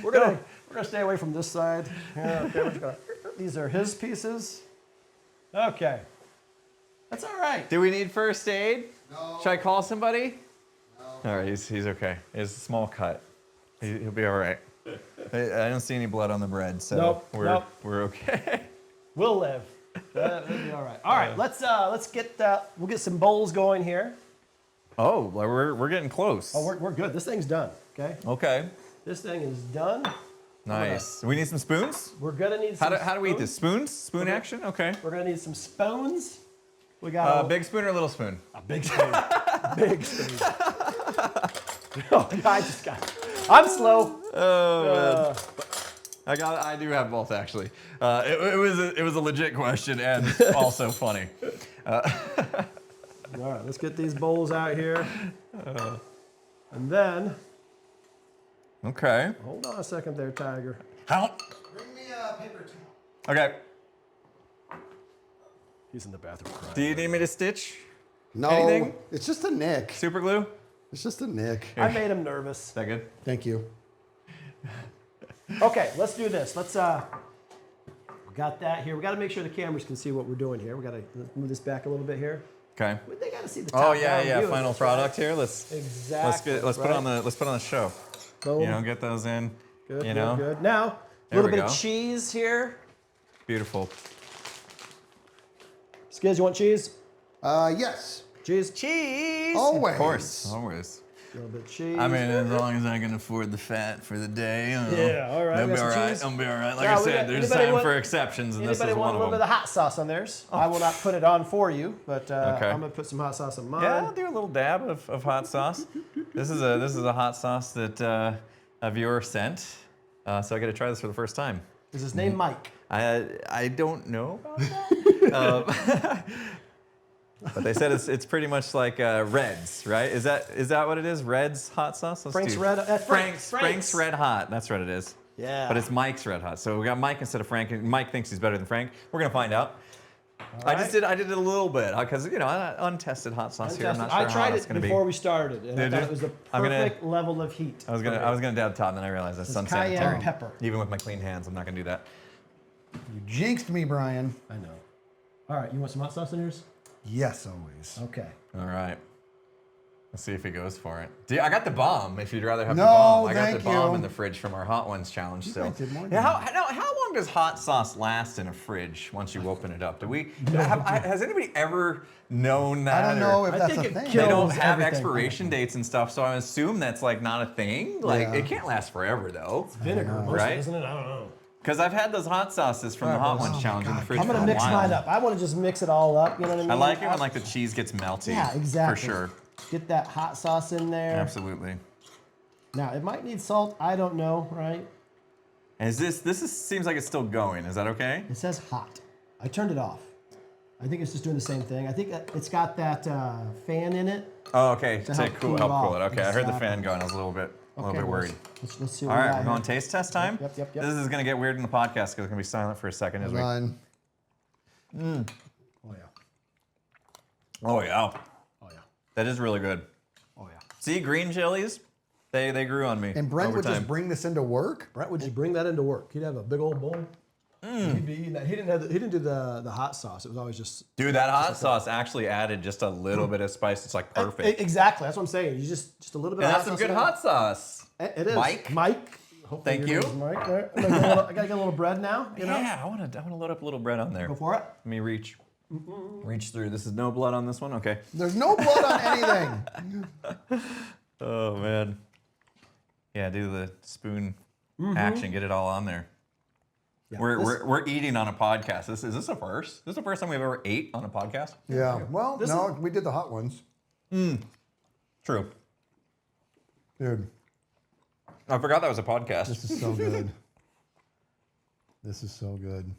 We're gonna stay away from this side. Yeah, okay, we're just gonna, these are his pieces. Okay. That's all right. Do we need first aid? No. Should I call somebody? No. All right, he's okay. It's a small cut. He'll be all right. I don't see any blood on the bread, so we're okay. We'll live. That'll be all right. All right, let's get we'll get some bowls going here. Oh, we're getting close. Oh, we're good. This thing's done. Okay. Okay. This thing is done. Nice. We need some spoons? We're gonna need some How do we eat this? Spoons? Spoon action? Okay. We're gonna need some spoons. We got Big spoon or little spoon? a big spoon. Big spoon. Oh, I'm slow. Oh man. I do have both actually. It was a legit question and also funny. All right, let's get these bowls out here. And then, Okay. hold on a second there, Tiger. How? Bring me a paper towel. Okay. He's in the bathroom crying. Do you need me to stitch? No, Anything? it's just a nick. Super glue? It's just a nick. I made him nervous. Is that good? Thank you. Okay, let's do this. We got that here. We got to make sure the cameras can see what we're doing here. We got to move this back a little bit here. Okay. They got to see the top. Oh yeah. view of Final this, product right? here. Let's Exactly. put on the show. Boom. You know, get those in. Good, you know. good. Now, a There little we bit of go. cheese here. Beautiful. Skizz, you want cheese? Yes. Cheese. Cheese. Always. Of course. Always. A little bit of cheese. I mean, as long as I can afford the fat for the day, you know, Yeah, all right, I'll we be got all some right. cheese? I'll be all right. Like Now, I we said, got- there's anybody time want- for exceptions, and this Anybody is want one a of little them. bit of hot sauce on theirs? I will not put it on for you, but Okay. I'm gonna put some hot sauce on mine. Yeah, I'll do a little dab of hot sauce. This is a hot sauce that a viewer sent, so I got to try this for the first time. Is his name Mike? I don't know about that. But they said it's pretty much like Red's, right? Is that what it is? Red's hot sauce? Frank's Red. Frank's Red Hot. That's what it is. Yeah. But it's Mike's Red Hot. So we got Mike instead of Frank. And Mike thinks he's better than Frank. We're gonna find out. I did it a little bit because untested hot sauce here. I'm not sure I how tried hot it's it gonna be. before we started, and I Did thought you? it was the I'm gonna- perfect level of heat. I was gonna dab top, and then I realized that's It's cayenne unsanitary. pepper. Even with my clean hands, I'm not gonna do that. You jinxed me, Brian. I know. All right, you want some hot sauce in yours? Yes, always. Okay. All right. Let's see if he goes for it. I got the bomb. If you'd rather have No, the bomb, I got thank the bomb you. in the fridge from our Hot Ones challenge. So, did more than yeah, how long does hot sauce last in a fridge once you open it up? Has anybody ever known that? I don't know if I that's think a it thing. They don't kills have everything. expiration dates and stuff, so I assume that's like not a thing. Like Yeah. it can't last forever though, Vinegar, mostly, right? isn't it? I don't know. Because I've had those hot sauces from the Hot Ones challenge in the fridge I'm for gonna a mix while. mine up. I want to just mix it all up. You know what I mean? I like it when like the cheese gets melty. Yeah, exactly. For sure. Get that hot sauce in there. Absolutely. Now it might need salt. I don't know, right? And seems like it's still going. Is that okay? It says hot. I turned it off. I think it's just doing the same thing. I think it's got that fan in it. Oh, okay. To To help cool help it cool off. it. Okay, I heard the Exactly. fan going. I was a little bit worried. Let's see All what we right, got we're going here. taste test time. Yep. This is gonna get weird in the podcast because it's gonna be silent for a second as we. Run. Oh yeah. Oh yeah, Oh yeah. that is really good. Oh yeah. See, green chilies, they grew on me. And Brent over would time. just bring this into work? Brett would just bring that into work. He'd have a big old bowl. He'd be eating that. He didn't do the hot sauce. It was always just. Dude, that hot sauce actually added just a little bit of spice. It's like perfect. Exactly. That's what I'm saying. You just a little bit And of that's hot some sauce. good in there. hot sauce. It is. Mike? Hopefully Thank your you. name's Mike. All right. I gotta get a little bread now. You know. Yeah, I wanna load up a little bread on there. Go for it. Let me reach through. This is no blood on this one. Okay. There's no blood on anything. Oh man. Yeah, do the spoon action. Get it all on there. Yeah, We're eating on a podcast. Is this a first? This is the first time we've ever ate on a podcast? Yeah. Well, This no, we did the hot ones. True. Dude, I forgot that was a podcast. this is so good. This is so good.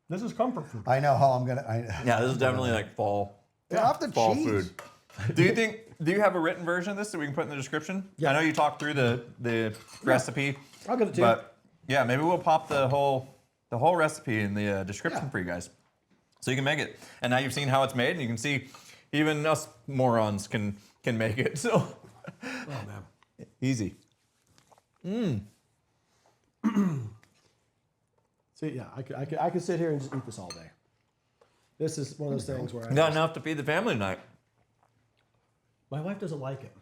This is comfort food. I know how I'm gonna. Yeah, this is definitely like fall Off the fall cheese. food. Do you have a written version of this that we can put in the description? Yeah. I know you talked through the recipe. I'll give it to you. But yeah, maybe we'll pop the whole recipe in the description for you guys, so you can make it. And now you've seen how it's made, and you can see even us morons can make it. So Oh man. easy. See, yeah, I could sit here and just eat this all day. This is one of those things where Not enough to feed the family tonight. my wife doesn't like it.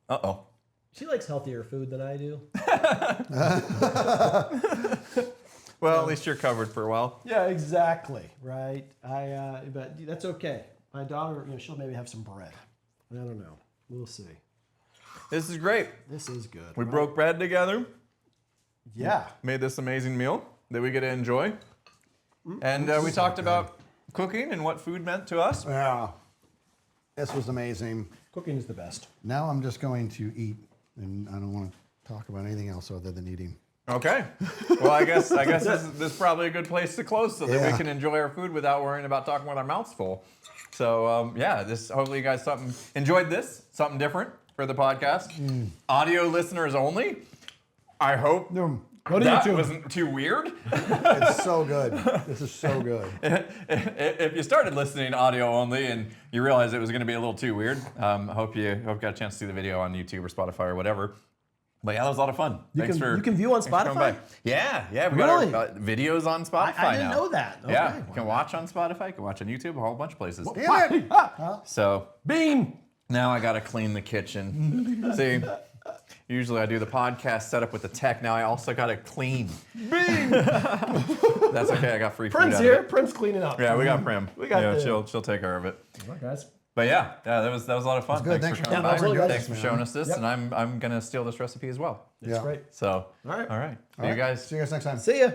Uh-oh. She likes healthier food than I do. Well, at least you're covered for a while. Yeah, exactly. Right. But that's okay. My daughter, she'll maybe have some bread. I don't know. We'll see. This is great. This is good. We broke bread together, Yeah. made this amazing meal that we get to enjoy. And we talked about cooking and what food meant to us. Yeah. This was amazing. Cooking is the best. Now I'm just going to eat, and I don't want to talk about anything else other than eating. Okay. Well, I guess this is probably a good place to close so that we Yeah. can enjoy our food without worrying about talking with our mouths full. So yeah, hopefully you guys enjoyed this, something different for the podcast. Audio listeners only. I hope No, Go to that YouTube. wasn't too weird. it's so good. This is so good. If you started listening audio only and you realized it was going to be a little too weird, hope you got a chance to see the video on YouTube or Spotify or whatever. But yeah, that was a lot of fun. You can view on thanks for coming Spotify? by. Yeah, we Really? got our videos on Spotify I didn't now. know that. Okay. Yeah, you can watch on Spotify, you can watch on YouTube, a whole bunch of places. Damn it! So Bean. now I got to clean the kitchen. See, usually I do the podcast setup with the tech. Now I also got to clean. Bean. That's okay. I got free food Prince out here. of it. Prince cleaning up. Yeah, we got Prim. We got the- she'll take care of it. All right, guys. But yeah, that was a lot of fun. good. Thanks Thanks for for coming coming by. by. Thanks for Man. showing us this, Yep. and I'm gonna steal this recipe as well. That's Yeah. great. So All right. all right. See All you right. guys. See you guys next time. See ya.